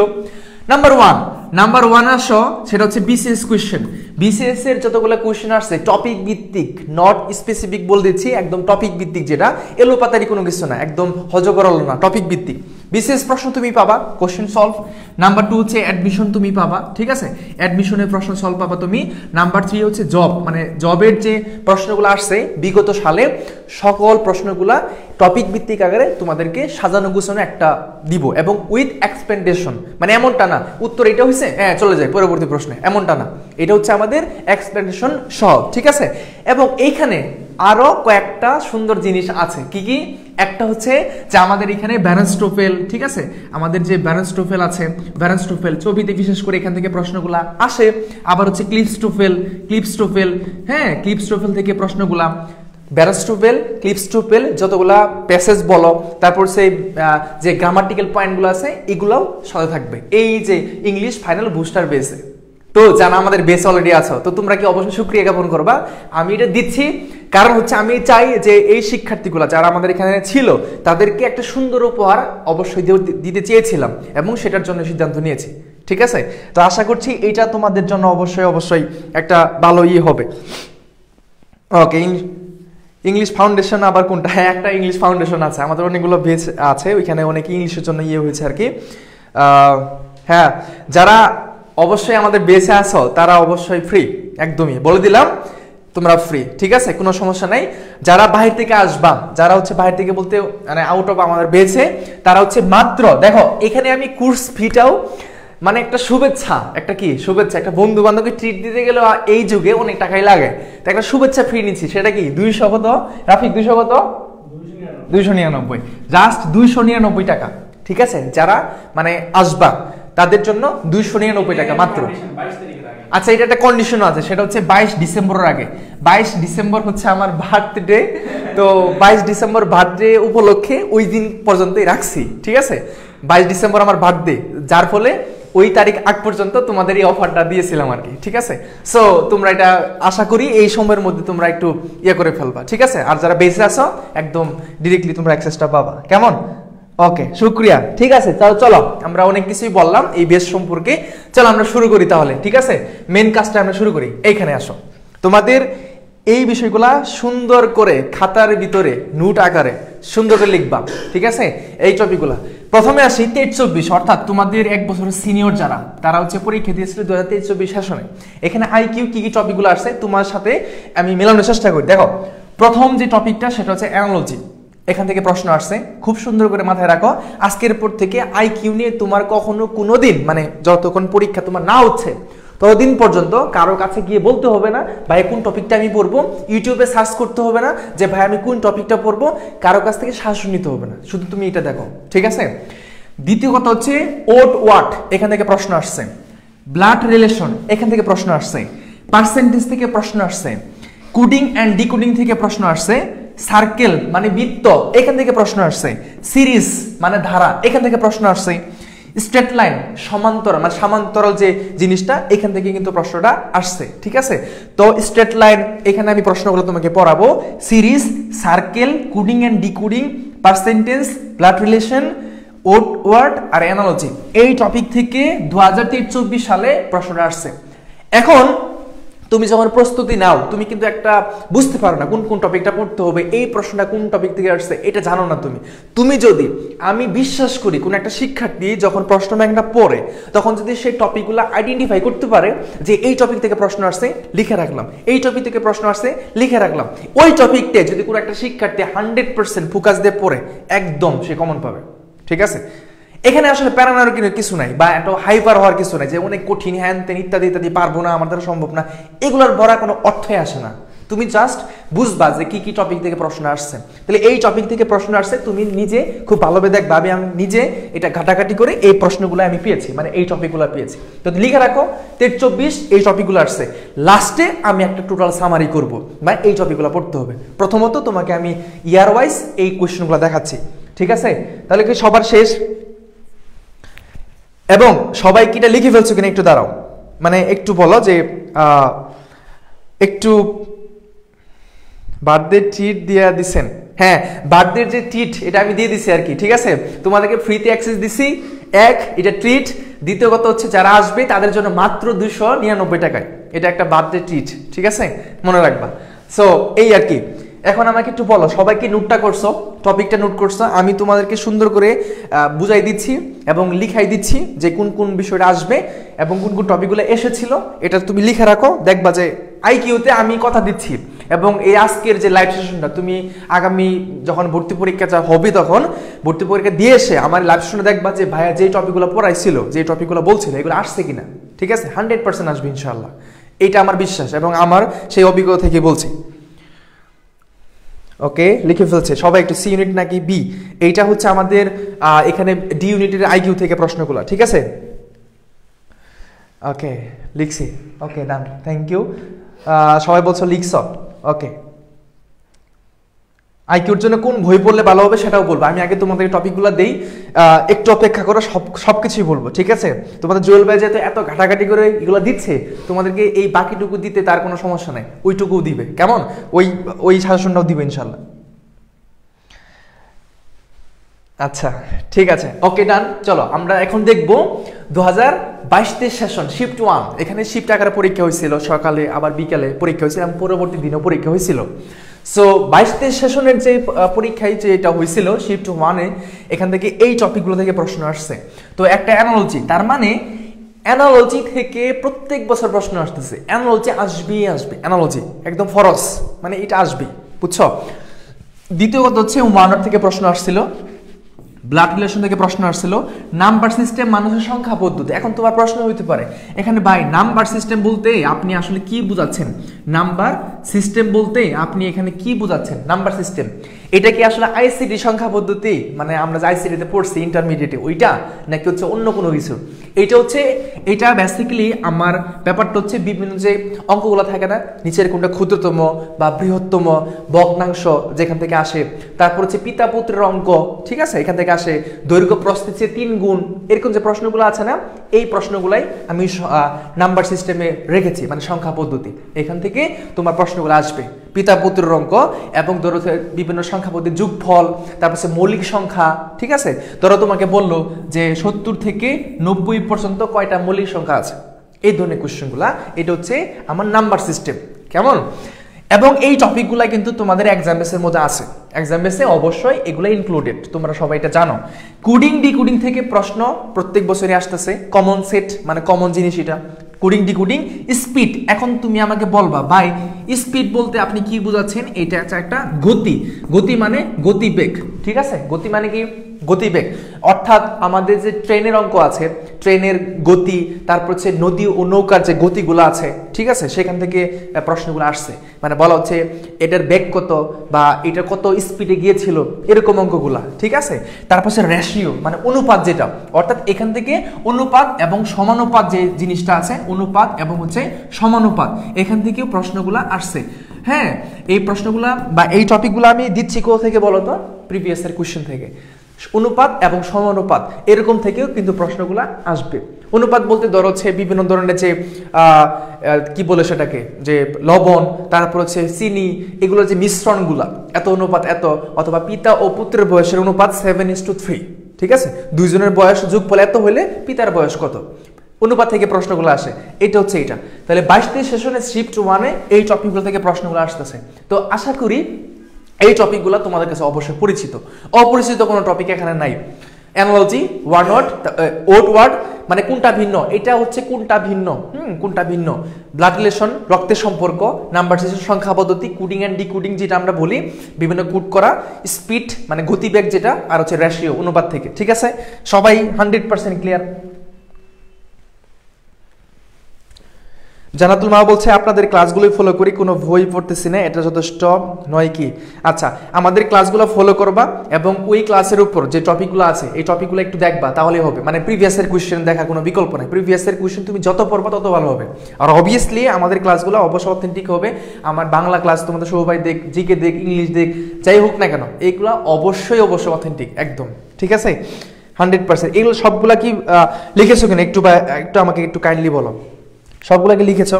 [SPEAKER 1] নাম্বার ওয়ান আসো, সেটা হচ্ছে বিসিএস কোয়েশ্চেন। বিসিএস এর যতগুলো কোয়েশ্চেন আসছে টপিক ভিত্তিক, নট স্পেসিফিক বলে দিচ্ছি, একদম টপিক ভিত্তিক, যেটা এলোপাতারি কোনো কিছু না, একদম হজবরল না, টপিক ভিত্তিক বিসিএস প্রশ্ন তুমি পাবা, কোশ্চেন সলভ। নাম্বার 2 হচ্ছে অ্যাডমিশন তুমি পাবা, ঠিক আছে, অ্যাডমিশনের প্রশ্ন সলভ পাবা তুমি। নাম্বার 3 হচ্ছে জব, মানে জবের যে প্রশ্নগুলো আসছে বিগত সালে সকল প্রশ্নগুলা টপিক ভিত্তিক আকারে তোমাদেরকে সাজানো গুছানো একটা দিব, এবং উইথ এক্সপ্লেনেশন, মানে এমনটা না উত্তর এটা হয়েছে হ্যাঁ চলে যায় পরবর্তী প্রশ্নে, এমনটা না, এটা হচ্ছে আমাদের এক্সপ্লেনেশন সহ, ঠিক আছে। এবং এইখানে আরো কয়েকটা সুন্দর জিনিস আছে, কি কি, একটা হচ্ছে যে আমাদের এখানে ব্যালেন্স টোফেল, ঠিক আছে, আমাদের যে ব্যালেন্স টোফেল আছে, ব্যালেন্স টোফেল ছবিতে বিশেষ করে এখান থেকে প্রশ্নগুলা আসে। আবার হচ্ছে ক্লিপস টোফেল, হ্যাঁ ক্লিপস টোফেল থেকে প্রশ্নগুলা, ব্যালেন্স টোফেল, ক্লিপস টোফেল, যতগুলা প্যাসেজ বলো, তারপর সেই যে গ্রামাটিক্যাল পয়েন্টগুলো আছে এগুলোও সাথে থাকবে এই যে ইংলিশ ফাইনাল বুস্টার বেসে। তো যারা আমাদের বেস অলরেডি আছো, তো তোমরা কি অবশ্যই শুকরিয়া জ্ঞাপন করবা, আমি এটা দিচ্ছি কারণ হচ্ছে আমি চাই যে এই শিক্ষার্থীগুলো যারা আমাদের এখানে ছিল তাদেরকে একটা সুন্দর উপহার অবশ্যই দিতে চেয়েছিলাম এবং সেটার জন্য সিদ্ধান্ত নিয়েছি, ঠিক আছে। তো আশা করছি এটা তোমাদের জন্য অবশ্যই একটা ভালো হবে। ওকে, ইংলিশ ফাউন্ডেশন আবার কোনটা, হ্যাঁ একটা ইংলিশ ফাউন্ডেশন আছে, আমাদের অনেকগুলো বেস আছে, ওইখানে অনেক ইংলিশের জন্য হয়েছে আর কি। হ্যাঁ, যারা অবশ্যই আমাদের বেসে আছো তারা অবশ্যই ফ্রি, একদমই বলে দিলাম তোমরা ফ্রি, ঠিক আছে, কোনো সমস্যা নাই। যারা বাহির থেকে আসবা, যারা হচ্ছে বাহির থেকে বলতে মানে আউট অফ আমাদের বেসে, তারা হচ্ছে মাত্র দেখো এখানে আমি কোর্স ফিটাও মানে একটা শুভেচ্ছা, একটা কি শুভেচ্ছা, একটা বন্ধু বান্ধবকে ট্রিট দিতে গেলে এই যুগে অনেক টাকাই লাগে, তো একটা শুভেচ্ছা ফ্রি নিচ্ছি, সেটা কি 200 কত রাফিক, 200 কত 299, জাস্ট 299 টাকা, ঠিক আছে। যারা মানে আসবা তাদের জন্য 299 টাকা মাত্র। আচ্ছা, এটা একটা কন্ডিশন আছে, সেটা হচ্ছে 22 ডিসেম্বরের আগে। 22 ডিসেম্বর হচ্ছে আমার বার্থডে, তো 22 ডিসেম্বর বার্থডে উপলক্ষে ওই দিন পর্যন্তই রাখছি, ঠিক আছে। 22 ডিসেম্বর আমার বার্থডে, যার ফলে ওই তারিখ আগ পর্যন্ত তোমাদের এই অফারটা দিয়েছিলাম আর কি, ঠিক আছে। সো তোমরা এটা আশা করি এই সময়ের মধ্যে তোমরা একটু করে ফেলবা, ঠিক আছে। আর যারা বেঁচে আসো একদম ডিরেক্টলি তোমরা অ্যাক্সেসটা পাবা, কেমন? ওকে, শুক্রিয়া, ঠিক আছে। তাহলে চলো আমরা অনেক কিছুই বললাম এই বেস সম্পর্কে, চলো আমরা শুরু করি তাহলে, ঠিক আছে। মেন কাজটা আমরা শুরু করি, এইখানে আসো। তোমাদের এই বিষয়গুলা সুন্দর করে খাতার ভিতরে নোট আকারে সুন্দর করে লিখবা, ঠিক আছে? এই টপিকগুলো প্রথমে আসি 23-24, অর্থাৎ তোমাদের এক বছরের সিনিয়র যারা, তারা হচ্ছে পরীক্ষা দিয়েছিল 2023-24 সেশনে। এখানে আইকিউ কি কি টপিকগুলো আসছে তোমার সাথে আমি মেলানোর চেষ্টা করি। দেখো, প্রথম যে টপিকটা সেটা হচ্ছে অ্যানালজি। এখান থেকে প্রশ্ন আসছে, খুব সুন্দর করে মাথায় রাখো। আজকের পর থেকে আইকিউ নিয়ে তোমার কখনো কোনোদিন, মানে যতক্ষণ পরীক্ষা তোমার না হচ্ছে ততদিন পর্যন্ত কারো কাছে গিয়ে বলতে হবে না ভাই কোন টপিকটা আমি পড়বো, ইউটিউবে সার্চ করতে হবে না যে ভাই আমি কোন টপিকটা পড়বো, কারো কাছ থেকে শাসন নিতে হবে না, শুধু তুমি এটা দেখো, ঠিক আছে? দ্বিতীয় কথা হচ্ছে ওট ওয়াট, এখান থেকে প্রশ্ন আসছে। ব্লাড রিলেশন, এখান থেকে প্রশ্ন আসছে। পার্সেন্টেজ থেকে প্রশ্ন আসছে। কোডিং অ্যান্ড ডিকোডিং থেকে প্রশ্ন আসছে। সার্কেল মানে বৃত্ত, এখান থেকে প্রশ্ন আসছে। সিরিজ মানে ধারা, এখান থেকে প্রশ্ন আসছে। স্ট্রেট লাইন সমান্তরাল, মানে সমান্তরাল যে জিনিসটা, এখান থেকে কিন্তু প্রশ্নটা আসছে, ঠিক আছে? তো স্ট্রেট লাইন, এখানে আমি প্রশ্নগুলো তোমাকে পড়াবো। Series, circle, coding and decoding, percentage, blood relation, odd word আর অ্যানালজি, এই টপিক থেকে 2023-24 সালে প্রশ্নটা আসছে। এখন তুমি যখন প্রস্তুতি নাও, তুমি কিন্তু একটা বুঝতে পারো না কোন কোন টপিকটা পড়তে হবে, এই প্রশ্নটা কোন টপিক থেকে আসছে এটা জানো না তুমি যদি, আমি বিশ্বাস করি কোন একটা শিক্ষার্থী যখন প্রশ্ন ব্যাংকটা পড়ে তখন যদি সেই টপিকগুলো আইডেন্টিফাই করতে পারে যে এই টপিক থেকে প্রশ্ন আসছে লিখে রাখলাম, এই টপিক থেকে প্রশ্ন আসছে লিখে রাখলাম, ওই টপিকটা যদি কোনো একটা শিক্ষার্থী 100% ফোকাস দিয়ে পড়ে একদম সে কমন পাবে, ঠিক আছে? এখানে আসলে প্যারানোর কিছু নাই, বা একটা হাইপার হওয়ার কিছু নাই যে অনেক কঠিন হ্যান তেন ইত্যাদি ইত্যাদি পারবো না, আমার দ্বারা সম্ভব না, এগুলোর ভরা কোনো অর্থই আসে না। তুমি জাস্ট বুঝবা যে কি কি টপিক থেকে প্রশ্ন আসছে, তাহলে এই টপিক থেকে প্রশ্ন আসছে তুমি নিজে খুব ভালোভাবে দেখবা। আমি নিজে এটা ঘাটাঘাটি করে এই প্রশ্নগুলো আমি পেয়েছি, মানে এই টপিকগুলো পেয়েছি। তো লিখে রাখো 23-24 এই টপিকগুলো আসছে। লাস্টে আমি একটা টোটাল সামারি করব, বা এই টপিকগুলো পড়তে হবে। প্রথমত তোমাকে আমি ইয়ার ওয়াইজ এই কোয়েশ্চেনগুলো দেখাচ্ছি, ঠিক আছে? তাহলে কি সবার শেষ? এবং সবাই কি এটা লিখে ফেলছো কিনা একটু দাঁড়াও, মানে একটু বলো যে একটু বার্থডে ট্রিট দিয়ে দিছেন। হ্যাঁ, বার্থডে যে ট্রিট এটা আমি দিয়ে দিছি আর কি, ঠিক আছে? তোমাদেরকে ফ্রিতে অ্যাক্সেস দিছি, এটা ট্রিট। দ্বিতীয় কথা হচ্ছে যারা আসবে তাদের জন্য মাত্র 299 টাকায় এটা একটা বার্থডে ট্রিট, ঠিক আছে? মনে রাখবা। সো এই আর কি। এখন আমাকে একটু বলো, সবাই কি নোটটা করছো, টপিকটা নোট করছো? আমি তোমাদেরকে সুন্দর করে বুঝাই দিচ্ছি এবং লিখাই দিচ্ছি যে কোন কোন বিষয়টা আসবে এবং কোন কোন টপিকগুলো এসেছিল, এটা তুমি লিখে রাখো। দেখবা যে আইকিউতে আমি কথা দিচ্ছি, এবং এই আজকের যে লাইভ সেশনটা তুমি আগামী যখন ভর্তি পরীক্ষা যা হবে তখন ভর্তি পরীক্ষা দিয়ে এসে আমার লাইভ সেশনে দেখবা যে ভাইয়া যে টপিকগুলো পড়াইছিল, যে টপিকগুলো বলছিল, এগুলো আসছে কিনা, ঠিক আছে? 100% আসবে ইনশাআল্লাহ, এটা আমার বিশ্বাস এবং আমার সেই অভিজ্ঞতা থেকে বলছি। ওকে, লিখে ফেলছে সবাই একটু। সি ইউনিট নাকি বি? এইটা হচ্ছে আমাদের এখানে ডি ইউনিটের আইকিউ থেকে প্রশ্নগুলো, ঠিক আছে? ওকে, লিখছি। ওকে, ডান, থ্যাংক ইউ। সবাই বলছো লিখছ। ওকে, আইকিউর জন্য কোন বই পড়লে ভালো হবে সেটাও বলবো। আমি আগে তোমাদের টপিকগুলো দেই, একটু অপেক্ষা করো, সবকিছুই বলবো, ঠিক আছে? তোমাদের জুয়েল ভাই যেহেতু এত ঘাটাঘাটি করে এগুলো দিচ্ছে, তোমাদেরকে এই বাকিটুকু দিতে তার কোনো সমস্যা নাই, ওইটুকুও দিবে, কেমন? ওই সাজেশনটাও দিবে ইনশাল্লাহ। আচ্ছা, ঠিক আছে, ওকে, ডান। চলো আমরা এখন দেখবো 2022-23 সেশন শিফট 1। এখানে শিফট আকারে পরীক্ষা হয়েছিল, সকালে আবার বিকালে পরীক্ষা হয়েছিল এবং পরবর্তী দিনেও পরীক্ষা হয়েছিল। সো 22-23 সেশনের যে পরীক্ষায় যে এটা হয়েছিল শিফট 1-এ, এখান থেকে এই টপিকগুলো থেকে প্রশ্ন আসছে। তো একটা অ্যানালজি, তার মানে অ্যানালজি থেকে প্রত্যেক বছর প্রশ্ন আসতেছে, অ্যানালজি আসবেই আসবে, অ্যানালজি একদম ফরজ, মানে এটা আসবে, বুঝছো? দ্বিতীয় কথা হচ্ছে ওয়ার্নার থেকে প্রশ্ন আসছিল, ব্লাড রিলেশন থেকে প্রশ্ন আসছিল, নাম্বার সিস্টেম মানুষের সংখ্যা পদ্ধতি। এখন তোমার প্রশ্ন হইতে পারে এখানে ভাই নাম্বার সিস্টেম বলতে আপনি আসলে কি বোঝাচ্ছেন? নাম্বার সিস্টেম বলতে আপনি এখানে কি বোঝাচ্ছেন? নাম্বার সিস্টেম এটা কি আসলে আইসিটি সংখ্যা পদ্ধতি, মানে আমরা যে আইসিটিতে পড়ছি ইন্টারমিডিয়েটে ওইটা, নাকি হচ্ছে অন্য কোনো কিছু? এটা বেসিক্যালি আমার ব্যাপারটা হচ্ছে বিভিন্ন যে অঙ্কগুলো থাকে না, নিচের কোনটা ক্ষুদ্রতম বা বৃহত্তম, ভগ্নাংশ যেখান থেকে আসে, তারপর হচ্ছে পিতা পুত্রের অঙ্ক, ঠিক আছে, এখান থেকে আসে, দৈর্ঘ্য প্রস্থের চেয়ে 3 গুণ, এরকম যে প্রশ্নগুলো আছে না, এই প্রশ্নগুলাই আমি নাম্বার সিস্টেমে রেখেছি, মানে সংখ্যা পদ্ধতি। এখান থেকে তোমার প্রশ্নগুলো আসবে, পিতা পুত্রের অঙ্ক এবং ধরো বিভিন্ন সংখ্যা পদ্ধতির যোগফল, তারপর মৌলিক সংখ্যা, ঠিক আছে? ধরো তোমাকে বললো যে 70 থেকে 90 পর্যন্ত কয়টা মৌলিক সংখ্যা আছে, এই ধরনের কোশ্চেনগুলা, এটা হচ্ছে আমার নাম্বার সিস্টেম, কেমন? এবং এই টপিকগুলো কিন্তু তোমাদের এক্সাম বেসের মধ্যে আছে, এক্সাম বেসে অবশ্যই এগুলো ইনক্লুডেড, তোমরা সবাই এটা জানো। কোডিং ডিকোডিং থেকে প্রশ্ন প্রত্যেক বছরই আসতেছে, কমন সেট মানে কমন জিনিস এটা। কোডিং ডিকোডিং, স্পিড, এখন তুমি আমাকে বলবা ভাই স্পিড বলতে আপনি কি বোঝাচ্ছেন? এটা একটা গতি, গতি মানে গতিবেগ, ঠিক আছে? গতি মানে কি? গতিবেগ, অর্থাৎ আমাদের যে ট্রেনের অঙ্ক আছে, ট্রেনের গতি, তারপর হচ্ছে নদী ও নৌকার যে গতিগুলো আছে, ঠিক আছে, সেখান থেকে প্রশ্নগুলো আসছে। মানে বলা হচ্ছে এটার বেগ কত বা এটা কত স্পিডে গিয়েছিল, এরকম অঙ্কগুলা, ঠিক আছে? তারপর হচ্ছে রেশিও মানে অনুপাত, যেটা অর্থাৎ এখান থেকে অনুপাত এবং সমানুপাত যে জিনিসটা আছে, অনুপাত এবং হচ্ছে সমানুপাত, এখান থেকেও প্রশ্নগুলা আসছে। হ্যাঁ, এই প্রশ্নগুলা বা এই টপিকগুলো আমি দিচ্ছি কোথা থেকে বলো তো? প্রিভিয়াস এর কোশ্চেন থেকে। অনুপাত এবং সমানুপাত এরকম থেকেও কিন্তু প্রশ্নগুলো আসবে। অনুপাত বলতে ধরো হচ্ছে বিভিন্ন ধরনের যে কি বলে সেটাকে, যে লবণ, তারপর হচ্ছে চিনি, এগুলো যে মিশ্রণগুলা, এত অনুপাত এত, অথবা পিতা ও পুত্রের বয়সের অনুপাত 7:3, ঠিক আছে? দুইজনের বয়স যোগফল এত হলে পিতার বয়স কত, অনুপাত থেকে প্রশ্নগুলো আসে। এটা হচ্ছে এটা। তাহলে 22 সেশনে শিফট 1-এ এই টপিকগুলো থেকে প্রশ্নগুলো আসতেছে। তো আশা করি এই টপিকগুলো তোমাদের কাছে অবশ্যই পরিচিত, অপরিচিত কোনো টপিক এখানে নাই। Analogy, one word, odd word মানে কোনটা ভিন্ন, এটা হচ্ছে কোনটা ভিন্ন, কোনটা ভিন্ন, ব্লাড রিলেশন রক্তের সম্পর্ক, নাম্বার সিস্টেম, সংখ্যা পদ্ধতি, কোডিং অ্যান্ড ডিকোডিং যেটা আমরা বলি, বিভিন্ন কোড করা, স্পিড মানে গতিবেগ যেটা, আর হচ্ছে রেশিও অনুপাত থেকে, ঠিক আছে? সবাই 100% ক্লিয়ার? জানাতুল মা বলছে আপনাদের ক্লাসগুলোই ফলো করি, কোনো বই পড়তেছি না, এটা যথেষ্ট নয় কি? আচ্ছা, আমাদের ক্লাসগুলো ফলো করবা এবং ওই ক্লাসের উপর যে টপিকগুলো আছে এই টপিকগুলো একটু দেখবা, তাহলেই হবে। মানে প্রিভিয়াসের কোশ্চেন দেখার কোনো বিকল্প নাই, প্রিভিয়াসের কোশ্চেন তুমি যত পড়বা তত ভালো হবে। আর অবভিয়াসলি আমাদের ক্লাসগুলো অবশ্যই অথেন্টিক হবে। আমার বাংলা ক্লাস তোমাদের সবাই দেখ, জিকে দেখ, ইংলিশ দেখ, যাই হোক না কেন, এইগুলো অবশ্যই অথেন্টিক একদম, ঠিক আছে? 100%। এগুলো সবগুলা কি লিখেছো কিনা একটু, বা একটু আমাকে একটু কাইন্ডলি বলো, সবগুলোকে লিখেছ?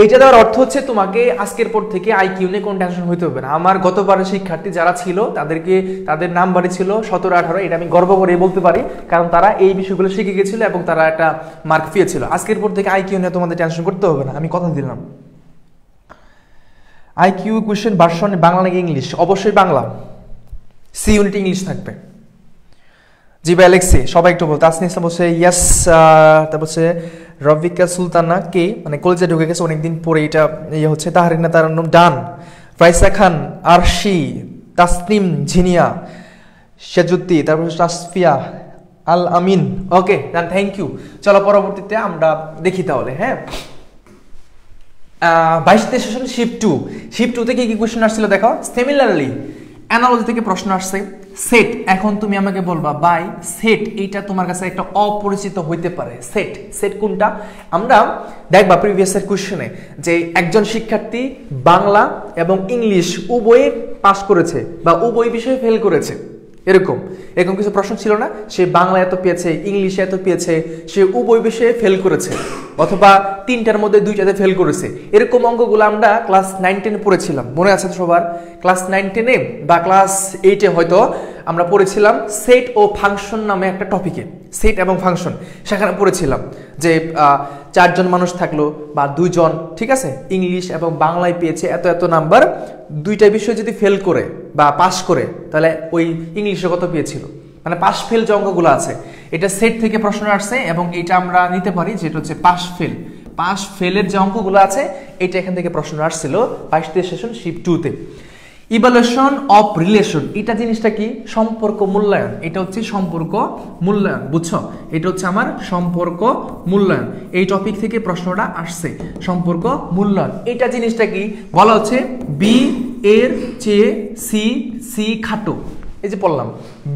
[SPEAKER 1] এটা দেওয়ার অর্থ হচ্ছে তোমাকে আজকের পর থেকে আইকিউ নিয়ে কোনো টেনশন হইতে হবে না। আমার গতবারের শিক্ষার্থী যারা ছিল তাদেরকে, তাদের নাম্বারই ছিল 17-18, এটা আমি গর্ব করে বলতে পারি, কারণ তারা এই বিষয়গুলো শিখে গেছিল এবং তারা একটা মার্ক পেয়েছিল। আজকের পর থেকে আইকিউ নিয়ে তোমাদের টেনশন করতে হবে না, আমি কথা দিলাম। আইকিউ কোশ্চেন ভার্সন বাংলা নাকি ইংলিশ? অবশ্যই বাংলা, সি ইউনিট ইংলিশ থাকবে। জি ভাই অ্যালেক্সি, সবাই একটু বলতো। তাসনিম ইসলাম বলছে ইয়েস, তারপর হচ্ছে রবিকা সুলতানা কে, মানে কলেজে ঢুকে গেছে অনেকদিন পরে, এটা ইয়ে হচ্ছে। তাহরিনা তারান্নুম ডান, ফাইসা খান, আরশি, তাসনিম, ঝিনিয়া, শেজুদ্দি, তারপর তাসফিয়া আল আমিন, ওকে ডান, থ্যাংক ইউ। চলো পরবর্তীতে আমরা দেখি তাহলে। হ্যাঁ, 22 সেশন শিফট 2, শিফট 2 থেকে কি কোশ্চেন আসছিল দেখো। সিমিলারলি অ্যানালজি থেকে প্রশ্ন আসছে। সেট, এখন তুমি আমাকে বলবা বাই সেট, এইটা তোমার কাছে একটা অপরিচিত হইতে পারে। সেট, সেট কোনটা? আমরা দেখবা প্রিভিয়াসের কোশ্চেনে যে একজন শিক্ষার্থী বাংলা এবং ইংলিশ উভয়ে পাস করেছে বা উভয় বিষয়ে ফেল করেছে, এরকম কিছু প্রশ্ন ছিল না? সে বাংলা এত পেয়েছে, ইংলিশে এত পেয়েছে, সে উভয় বিষয়ে ফেল করেছে, অথবা 3টার মধ্যে 2টাতে ফেল করেছে। এরকম অঙ্কগুলো আমরা ক্লাস 9-10 পড়েছিলাম, মনে আছে সবার? ক্লাস 9-10-এ বা ক্লাস 8-এ হয়তো আমরা পড়েছিলাম সেট ও ফাংশন নামে একটা টপিকে, সেট এবং ফাংশন। সেখানে পড়েছিলাম যে 4জন মানুষ থাকলো বা 2জন, ঠিক আছে, ইংলিশ এবং বাংলায় পেয়েছে এত এত নাম্বার, 2টা বিষয় যদি ফেল করে বা পাস করে তাহলে ওই ইংলিশে কত পেয়েছিল, মানে পাস ফেল যে অঙ্কগুলো আছে, এটা সেট থেকে প্রশ্ন আসছে এবং এটা আমরা নিতে পারি যেটা হচ্ছে পাস ফেল। পাস ফেলের যে অঙ্কগুলো আছে এটা এখান থেকে প্রশ্ন আসছিল 22 সেশন শিফট 2-তে। ইভালুয়েশন অফ রিলেশন, এটা জিনিসটা কি? সম্পর্ক মূল্যায়ন। এটা হচ্ছে সম্পর্ক মূল্যায়ন, বুঝছো? এটা হচ্ছে আমার সম্পর্ক মূল্যায়ন, এই টপিক থেকে প্রশ্নটা আসছে। সম্পর্ক মূল্যায়ন এটা জিনিসটা কি? বলা হচ্ছে বি এর চেয়ে সি, সি খাটো, এই যে বললাম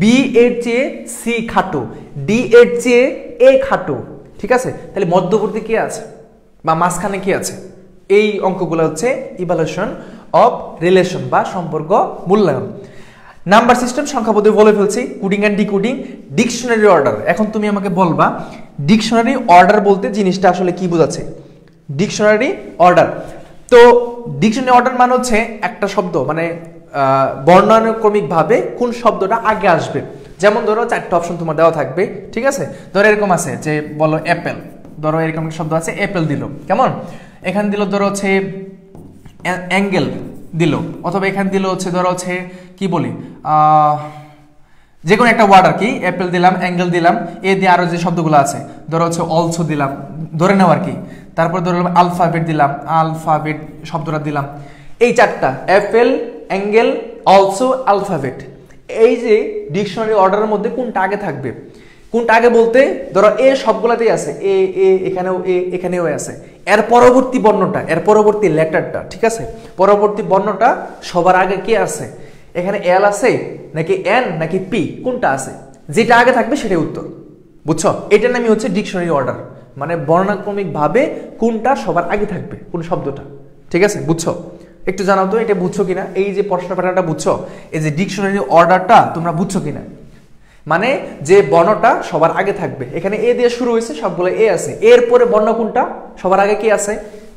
[SPEAKER 1] বি এর চেয়ে সি খাটো, ডি এর চেয়ে এ খাটো, ঠিক আছে? তাহলে মধ্যবর্তী কি আছে বা মাঝখানে কি আছে? এই অঙ্কগুলো হচ্ছে ইভালুয়েশন অফ রিলেশন বা সম্পর্ক মূল্যায়ন। নাম্বার সিস্টেম, সংখ্যা পদ্ধতি বলে ফেলছি। Coding and decoding, dictionary order. এখন তুমি আমাকে বলবা ডিকশনারি অর্ডার বলতে জিনিসটা আসলে কি বোঝাচ্ছে? ডিকশনারি অর্ডার, তো ডিকশনারি অর্ডার মানে হচ্ছে একটা শব্দ মানে বর্ণানুক্রমিক ভাবে কোন শব্দটা আগে আসবে। যেমন ধরো 4টা অপশন তোমার দেওয়া থাকবে, ঠিক আছে? ধরো এরকম আছে যে বলো অ্যাপেল, ধরো এরকম একটা শব্দ আছে অ্যাপেল দিল, কেমন? এখানে দিল ধরো হচ্ছে অ্যাঙ্গেল দিল, অথবা এখানে দিল হচ্ছে ধরো হচ্ছে কি বলি যে কোনো একটা ওয়ার্ড আর কি, অ্যাপেল দিলাম, অ্যাঙ্গেল দিলাম, এ দিয়ে আরো যে শব্দগুলো আছে ধরো হচ্ছে অলসো দিলাম, ধরে নাও আর কি। তারপর ধরো আলফাবেট দিলাম, আলফাবেট শব্দটা দিলাম। এই চারটা অ্যাপেল, অ্যাঙ্গেল, অলসো, আলফাবেট, এই যে ডিকশনারি অর্ডারের মধ্যে কোনটা আগে থাকবে, কোনটা আগে বলতে ধরো এ সবগুলাতেই আছে, এ এ এখানেও এ এখানেও আছে, এর পরবর্তী বর্ণটা, এর পরবর্তী লেটারটা, ঠিক আছে, পরবর্তী বর্ণটা সবার আগে কে আছে, এখানে এল আছে নাকি এন নাকি পি, কোনটা আছে, যেটা আগে থাকবে সেটাই উত্তর। বুঝছো? এটার নামই হচ্ছে ডিকশনারি অর্ডার, মানে বর্ণাক্রমিক ভাবে কোনটা সবার আগে থাকবে, কোন শব্দটা। ঠিক আছে, বুঝছো? একটু জানাও তো এটা বুঝছো কিনা, এই যে প্রশ্ন প্যাটার্নটা বুঝছো, এই যে ডিকশনারি অর্ডারটা তোমরা বুঝছো কিনা, মানে যে বর্ণটা সবার আগে থাকবে, এখানে এ দিয়ে শুরু হয়েছে, সবগুলো এ আছে, এরপরে বর্ণ কোনটা সবার আগে কি আছে,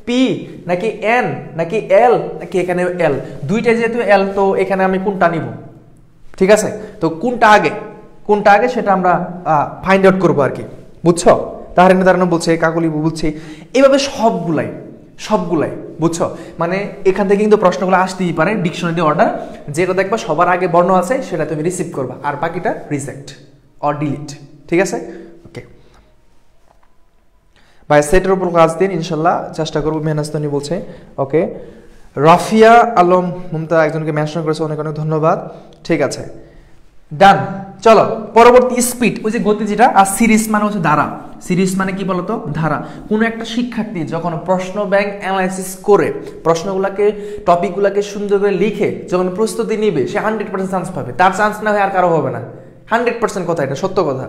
[SPEAKER 1] পি নাকি এন নাকি এল নাকি এখানে এল, দুইটা যেহেতু এল তো এখানে আমি কোনটা নিব, ঠিক আছে, তো কোনটা আগে সেটা আমরা ফাইন্ড আউট করবো আর কি। বুঝছো? তাহারিনে দাঁড়ানো বলছে, কাকলি বলছে, এইভাবে সবগুলাই বুঝছো, মানে এখান থেকে কিন্তু প্রশ্নগুলো আসতেই পারে ডিকশনারি অর্ডার, যেটা দেখবা সবার আগে বর্ণ আছে সেটা তুমি রিসিভ করবা, আর বাকিটা রিজেক্ট অর ডিলিট। ঠিক আছে, ওকে ভাই, সেটের উপর কাজ দিন ইনশাল্লাহ, চেষ্টা করবো। মেহনাস্তনি বলছে ওকে। রাফিয়া আলম মুমতা একজনকে মেনশন করেছে, অনেক অনেক ধন্যবাদ। ঠিক আছে, ডান। চলো পরবর্তী স্পিড, ওই যে গতি যেটা, আর সিরিজ মানে হচ্ছে ধারা। সিরিজ মানে কি বলতো? ধারা। কোনো একটা শিক্ষার্থী যখন প্রশ্ন ব্যাংক অ্যানালাইসিস করে প্রশ্নগুলোকে, টপিকগুলোকে সুন্দর করে লিখে যখন প্রস্তুতি নিবে, সে 100% চান্স পাবে, তার চান্স না হয় আর কারো হবে না। 100% কথা, এটা সত্য কথা।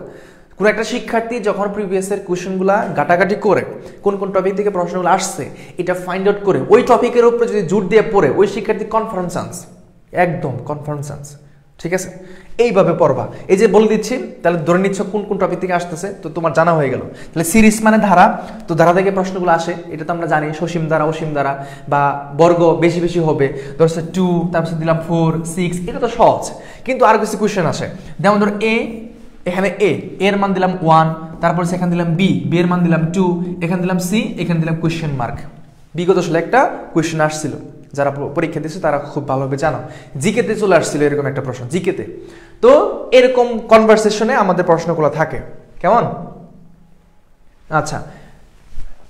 [SPEAKER 1] কোনো একটা শিক্ষার্থী যখন প্রিভিয়াসের কোয়েশ্চেনগুলো ঘাটাঘাটি করে, কোন কোন টপিক থেকে প্রশ্নগুলো আসছে এটা ফাইন্ড আউট করে, ওই টপিকের উপরে যদি জোর দিয়ে পড়ে, ওই শিক্ষার্থী কনফার্ম চান্স, একদম কনফার্ম চান্স। ঠিক আছে, এইভাবে পড়বা। এই যে বলে দিচ্ছি, তাহলে ধরে নিচ্ছ কোন কোন টপিক থেকে আসতেছে, তো তোমার জানা হয়ে গেল। তাহলে সিরিজ মানে ধারা, তো ধারা থেকে প্রশ্নগুলো আসে, এটা তো আমরা জানি, সসীম ধারা, অসীম ধারা, বা বর্গ বেশি বেশি হবে, ধরছে 2, তারপর দিলাম 4, 6, এটা তো সহজ। কিন্তু আর কিছু কোয়েশ্চেন আসে, যেমন ধরো এখানে এর মান দিলাম 1, তারপর সেখানে দিলাম বি এর মান দিলাম 2, এখানে দিলাম সি, এখানে দিলাম কোয়েশ্চেন মার্ক। বিগত সালে একটা কোয়েশ্চেন আসছিল, যারা পরীক্ষা দিচ্ছে তারা খুব ভালোভাবে জানো, জিকেতে চলে আসছিল এরকম একটা প্রশ্ন, জিকেতে। তো এরকম কনভারসেশনে আমাদের প্রশ্নগুলো থাকে, কেমন? আচ্ছা,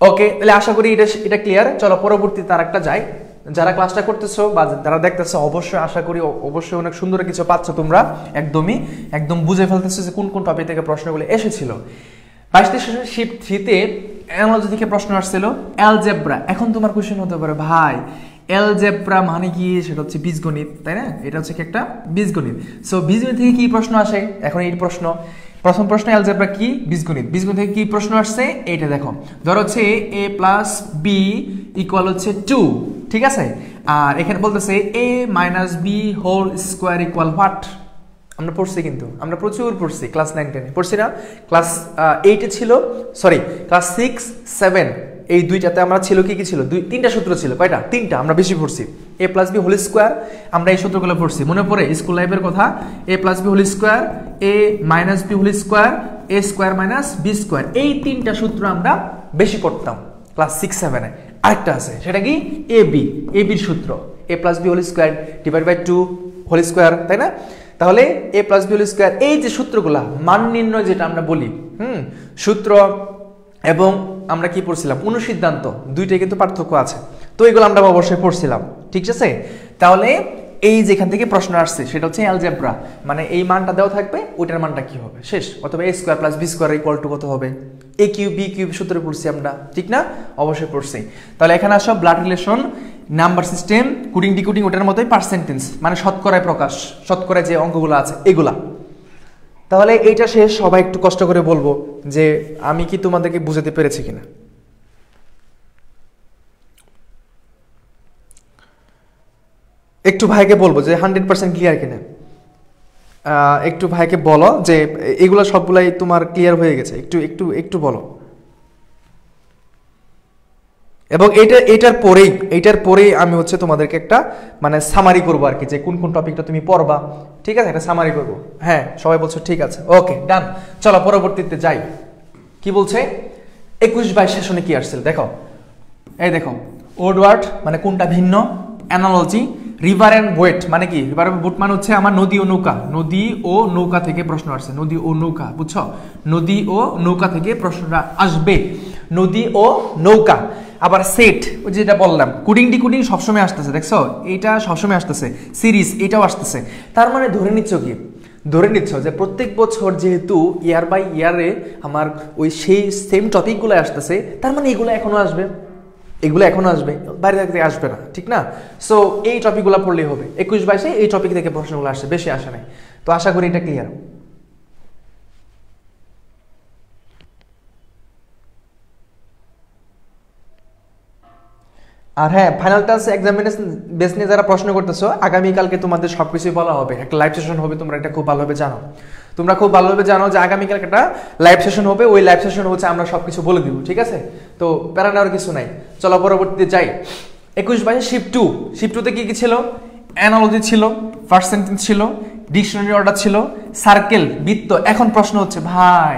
[SPEAKER 1] ওকে, তাহলে আশা করি এটা ক্লিয়ার। চলো পরবর্তী তার একটা যাই। যারা ক্লাসটা করতেছো বা যারা দেখতেছো, অবশ্যই আশা করি অবশ্যই অনেক সুন্দর কিছু পাচ্ছ তোমরা, একদম বুঝে ফেলতেছো যে কোন কোন টপিক থেকে প্রশ্নগুলো এসেছিল। 22 সেশন শিফট 3-তে অ্যানালজি থেকে প্রশ্ন আসছিল, অ্যালজেব্রা। এখন তোমার কোশ্চেন হতে পারে, ভাই অ্যালজেব্রা মানে কি? সেটা হচ্ছে বীজগণিত, তাই না? এটা হচ্ছে কি একটা বীজগণিত। সো বীজগণিত থেকে কি প্রশ্ন আসে? এখন এই প্রথম প্রশ্ন অ্যালজেব্রা কি? বীজগণিত থেকে কি প্রশ্ন আসছে এইটা দেখো। ধর হচ্ছে a + b ইকুয়াল হচ্ছে 2, ঠিক আছে? আর এখানে বলতেছে a - b whole square equal what? আমরা পড়ছি, কিন্তু আমরা প্রচুর পড়ছি, ক্লাস 9-10 পড়ছি না? ক্লাস 8-এ ছিল, সরি ক্লাস 6, 7 এই দুইটাতে আমরা ছিল কি ছিল, তিনটা সূত্র ছিল। কয়টা? তিনটা। আমরা বেশি পড়ছি। a + b হোল স্কয়ার, আমরা এই সূত্রগুলো পড়ছি, মনে পড়ে স্কুল লাইফের কথা? a + b whole square, a - b whole square, a square - b square, এই তিনটা সূত্র আমরা বেশি পড়তাম ক্লাস 6, 7-এ। আরেকটা আছে, সেটা কি? ab এর সূত্র, a + b whole square / 2 whole square, তাই না? তাহলে a + b হোল স্কয়ার, এই যে সূত্রগুলা, মান নির্ণয় যেটা আমরা বলি, সূত্র এবং আমরা কি পড়ছিলাম, অনুসিদ্ধান্ত, দুইটাই কিন্তু পার্থক্য আছে। তো এগুলো আমরা অবশ্যই পড়ছিলাম, ঠিক আছে? তাহলে এই যেখান থেকে প্রশ্ন আসছে সেটা হচ্ছে অ্যালজেব্রা, মানে এই মানটা দেওয়া থাকবে, ওইটার মানটা কি হবে শেষ, অথবা a² + b² = কত হবে, a³ b³ সূত্র পড়ছি আমরা, ঠিক না? অবশ্যই পড়ছি। তাহলে এখানে আসো blood relation, number system, coding decoding, ওটার মতোই পার্সেন্টেজ, মানে শতকরায় প্রকাশ, শতকরায় যে অঙ্কগুলো আছে এগুলা। তাহলে এইটা শেষ। সবাই একটু কষ্ট করে বলবো যে আমি কি তোমাদেরকে বুঝাতে পেরেছি কিনা। একটু ভাইকে বলবো যে 100% ক্লিয়ার কিনা, একটু ভাইকে বলো যে এগুলো সবগুলাই তোমার ক্লিয়ার হয়ে গেছে, একটু বলো। এবং এইটার পরেই আমি হচ্ছে তোমাদেরকে একটা মানে সামারি করবো আর কি, যে কোন কোন টপিকটা তুমি পড়বা, ঠিক আছে? একটা সামারি করবো। হ্যাঁ, সবাই বলছো ঠিক আছে, ওকে ডান। চলো পরবর্তীতে যাই। কি বলছে? 21-22 সেশনে কি আসছিল দেখো। এই দেখো ওড ওয়ার্ড মানে কোনটা ভিন্ন, অ্যানালজি। রিভার অ্যান্ড বোট মানে কি, রিভার অ্যান্ড বোট মানে হচ্ছে আমার নদী ও নৌকা, নদী ও নৌকা থেকে প্রশ্ন আসছে, নদী ও নৌকা, বুঝছো, নদী ও নৌকা থেকে প্রশ্নটা আসবে, নদী ও নৌকা। আবার সেট ওই যেটা বললাম, কুডিং ডিকুডিং সবসময় আসতেছে, দেখছো এইটা সবসময় আসতেছে, সিরিজ এটাও আসতেছে। তার মানে ধরে নিচ্ছ কি, ধরে নিচ্ছ যে প্রত্যেক বছর যেহেতু ইয়ার বাই ইয়ারে আমার ওই সেই সেম টপিকগুলো আসতেছে, তার মানে এগুলো এখনো আসবে, এগুলো এখনো আসবে, বাইরে থেকে আসবে না, ঠিক না? সো এই টপিকগুলো পড়লেই হবে, 21-22-এ এই টপিক থেকে প্রশ্নগুলো আসছে, বেশি আসে নাই। তো আশা করি এটা ক্লিয়ার। আর হ্যাঁ, ফাইনাল টাচ এক্সামিনেশন বেস নিয়ে যারা প্রশ্ন করতেছো, আগামীকালকে তোমাদের সবকিছুই বলা হবে, একটা লাইভ সেশন হবে, তোমরা এটা খুব ভালোভাবে জানো, তোমরা খুব ভালোভাবে জানো যে আগামীকালকে একটা লাইভ সেশন হবে, ওই লাইভ সেশন হচ্ছে আমরা সবকিছু বলে দিব, ঠিক আছে? তো প্যারা নেওয়ার কিছু নাই, চলো পরবর্তীতে যাই। 21-22 শিফট 2, শিফট 2তে কি কি ছিল? অ্যানালজি ছিল, ফার্স্ট সেন্টেন্স ছিল, ডিকশনারি অর্ডার ছিল, সার্কেল, বৃত্ত। এখন প্রশ্ন হচ্ছে ভাই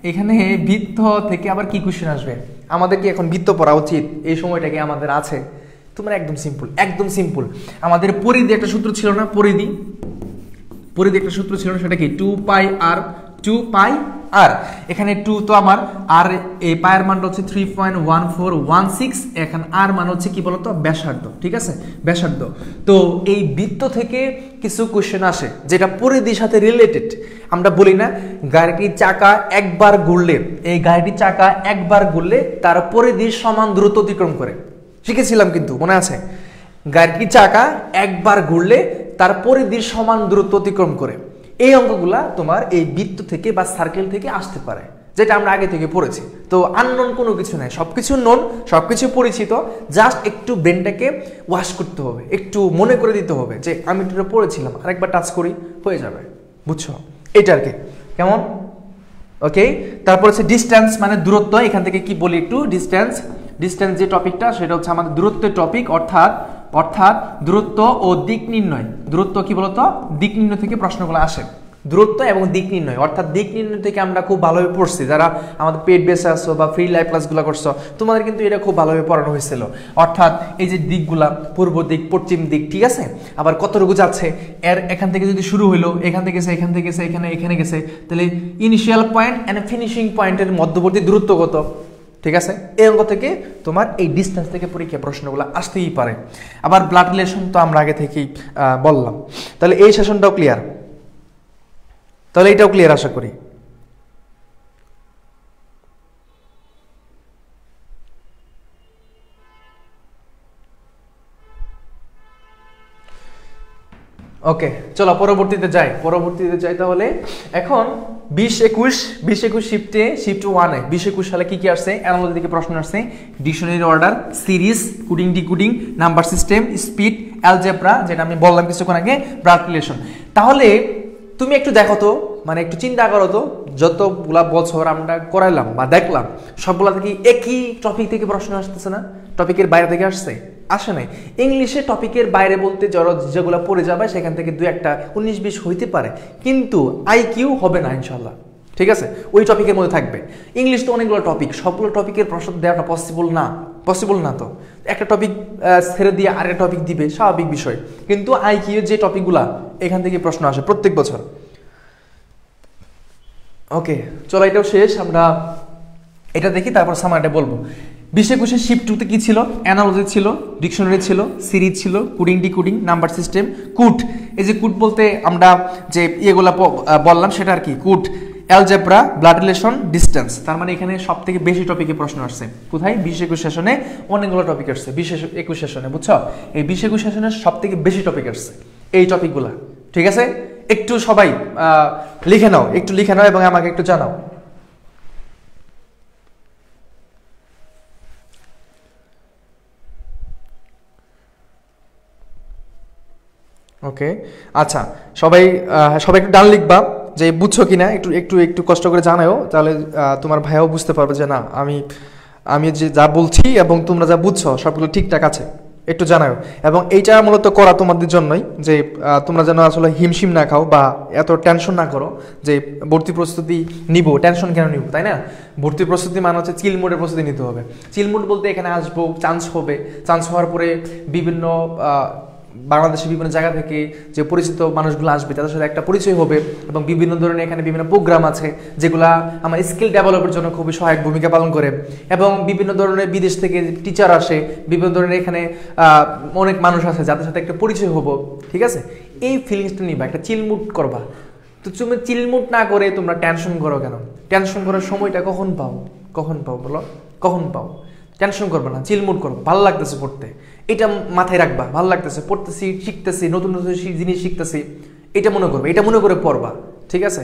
[SPEAKER 1] এখানে বৃত্ত থেকে আবার কি কোশ্চেন আসবে, আমাদের কি এখন বৃত্ত পড়া উচিত? এই সময়টা কি আমাদের আছে? তোমরা একদম সিম্পল, একদম সিম্পল। আমাদের পরিধি একটা সূত্র ছিল না, পরিধি একটা সূত্র ছিল, সেটা কি 2 পাই আর, 2 পাই আর, এখানে 2 তো আমার, আর এই পায়ের মানটা হচ্ছে 3.1416, এখন আর মান হচ্ছে কি বলতো, ব্যাসার্ধ, ঠিক আছে, ব্যাসার্ধ। তো এই বৃত্ত থেকে কিছু কোশ্চেন আসে যেটা পরিধির সাথে রিলেটেড। আমরা বলি না গাড়িটির চাকা একবার ঘুরলে, এই গাড়িটির চাকা একবার ঘুরলে তার পরিধির সমান দ্রুত অতিক্রম করে, শিখেছিলাম কিন্তু মনে আছে? গাড়িটির চাকা একবার ঘুরলে তার পরিধির সমান দূরত্ব অতিক্রম করে। এই অঙ্কগুলা তোমার এই বৃত্ত থেকে বা সার্কেল থেকে আসতে পারে, যেটা আমরা আগে থেকে পড়েছি। তো আননোন কোনো কিছু নাই, সবকিছু নোন, সবকিছু পরিচিত, জাস্ট একটু ব্রেনটাকে ওয়াশ করতে হবে, একটু মনে করে দিতে হবে যে আমি এটা পড়েছিলাম, আরেকবার টাচ করি হয়ে যাবে, বুঝছো? এটা আর কি, কেমন? ওকে। তারপর হচ্ছে ডিস্টেন্স মানে দূরত্ব, এখান থেকে কি বলি একটু, ডিস্টেন্স যে টপিকটা সেটা হচ্ছে আমাদের দূরত্বের টপিক, অর্থাৎ দূরত্ব ও দিক নির্ণয়। দূরত্ব কি বলতো, দিক নির্ণয় থেকে প্রশ্নগুলো আসে, দূরত্ব এবং দিক নির্ণয়, অর্থাৎ দিক নির্ণয় থেকে আমরা খুব ভালোভাবে পড়ছি, যারা আমাদের পেড বেসে আসছো বা ফ্রি লাইভ ক্লাসগুলো করছো, তোমাদের কিন্তু এটা খুব ভালোভাবে পড়ানো হয়েছিল। অর্থাৎ এই যে দিকগুলা, পূর্ব দিক, পশ্চিম দিক, ঠিক আছে, আবার কতটুকু যাচ্ছে, এর এখান থেকে যদি শুরু হইলো, এখান থেকে গেছে, এখান থেকে গেছে, এখানে গেছে, তাহলে ইনিশিয়াল পয়েন্ট এন্ড ফিনিশিং পয়েন্টের মধ্যবর্তী দূরত্ব কত, ঠিক আছে? এই অঙ্ক থেকে তোমার এই ডিস্টেন্স থেকে পরীক্ষা প্রশ্নগুলো আসতেই পারে। আবার ব্লাড রিলেশন তো আমরা আগে থেকেই বললাম। তাহলে এই সেশনটাও ক্লিয়ার, তাহলে এটাও ক্লিয়ার আশা করি। ওকে, চলো পরবর্তীতে যাই তাহলে। এখন 20-21 শিফটে, শিফট 1-এ 20-21 সালে কি কি আসছে, অ্যানালজি থেকে প্রশ্ন আসছে, dictionary order, series, coding decoding, number system, speed, algebra, যেটা আমি বললাম কিছুক্ষণ আগে, ব্লাড রিলেশন। তাহলে তুমি একটু দেখো তো, মানে একটু চিন্তা করো তো, যতগুলা বছর আমরা করাইলাম বা দেখলাম, সবগুলা থেকে একই টপিক থেকে প্রশ্ন আসতেছে না? টপিকের বাইরে থেকে আসছে? আসে নাই। ইংলিশে টপিকের বাইরে বলতে যেগুলো পড়ে যাবে সেখান থেকে 2-1টা 19-20 হইতে পারে, কিন্তু আইকিউ হবে না ইনশাল্লাহ, ঠিক আছে? ওই টপিকের মধ্যে থাকবে। ইংলিশ তো অনেকগুলো টপিক, সবগুলো টপিকের প্রশ্ন দেওয়াটা পসিবল না। তো একটা টপিক ছেড়ে দিয়ে আরেকটা টপিক দিবে, স্বাভাবিক বিষয়, কিন্তু আইকিউ যে টপিকগুলা এখান থেকে প্রশ্ন আসে প্রত্যেক বছর। ওকে, চলো এটাও শেষ, আমরা এটা দেখি, তারপর সামারিটা বলবো। 20-21 শিফট 2-তে কি ছিল? অ্যানালজি ছিল, ডিকশনারি ছিল, সিরিজ ছিল, কুডিং ডিকোডিং, নাম্বার সিস্টেম, কুট। এই যে কুট বলতে আমরা যে ইয়েগুলা বললাম সেটা আর কি, কুট, অ্যালজেব্রা, ব্লাড রিলেশন, ডিস্টেন্স। তার মানে এখানে সব থেকে বেশি টপিকে প্রশ্ন আসছে কোথায়? 20-21 সেশনে অনেকগুলো টপিক আসছে, 20-21 সেশনে, বুঝছো? এই 20-21 সেশনে সব থেকে বেশি টপিক আসছে এই টপিকগুলা, ঠিক আছে? একটু সবাই লিখে নাও, এবং আমাকে একটু জানাও। ওকে, আচ্ছা, সবাই একটু ডান লিখবা যে বুঝছো কিনা, একটু কষ্ট করে জানাও, তাহলে তোমার ভাইও বুঝতে পারবে যে না আমি যে যা বলছি এবং তোমরা যা বুঝছো সবগুলো ঠিকঠাক আছে। একটু জানাও। এবং এইটা মূলত করা তোমাদের জন্যই, যে তোমরা যেন আসলে হিমশিম না খাও বা এত টেনশন না করো যে ভর্তি প্রস্তুতি নিব, টেনশন কেন নিব, তাই না? ভর্তি প্রস্তুতি মানে হচ্ছে চিল মোডের প্রস্তুতি নিতে হবে। চিল মোড বলতে এখানে আসবো, চান্স হবে, চান্স হওয়ার পরে বিভিন্ন বাংলাদেশের বিভিন্ন জায়গা থেকে যে পরিচিত মানুষগুলো আসবে তাদের সাথে একটা পরিচয় হবে, এবং বিভিন্ন ধরনের এখানে বিভিন্ন প্রোগ্রাম আছে যেগুলা আমার স্কিল ডেভেলপের জন্য খুবই সহায়ক ভূমিকা পালন করে, এবং বিভিন্ন ধরনের বিদেশ থেকে টিচার আসে, বিভিন্ন ধরনের এখানে অনেক মানুষ আছে যাদের সাথে একটা পরিচয় হবো, ঠিক আছে? এই ফিলিংসটা নিবা, একটা চিলমুট করবা। তো তুমি চিলমুট না করে তোমরা টেনশন করো কেন? টেনশন করার সময়টা কখন পাও? কখন পাও বলো? কখন পাও? টেনশন করবে না, চিলমুট করো। ভালো লাগতেছে পড়তে, এটা মাথায় রাখবা, ভালো লাগতেছে পড়তেছি, শিখতেছি, নতুন নতুন জিনিস শিখতেছি, এটা মনে করবে, এটা মনে করে পড়বা, ঠিক আছে?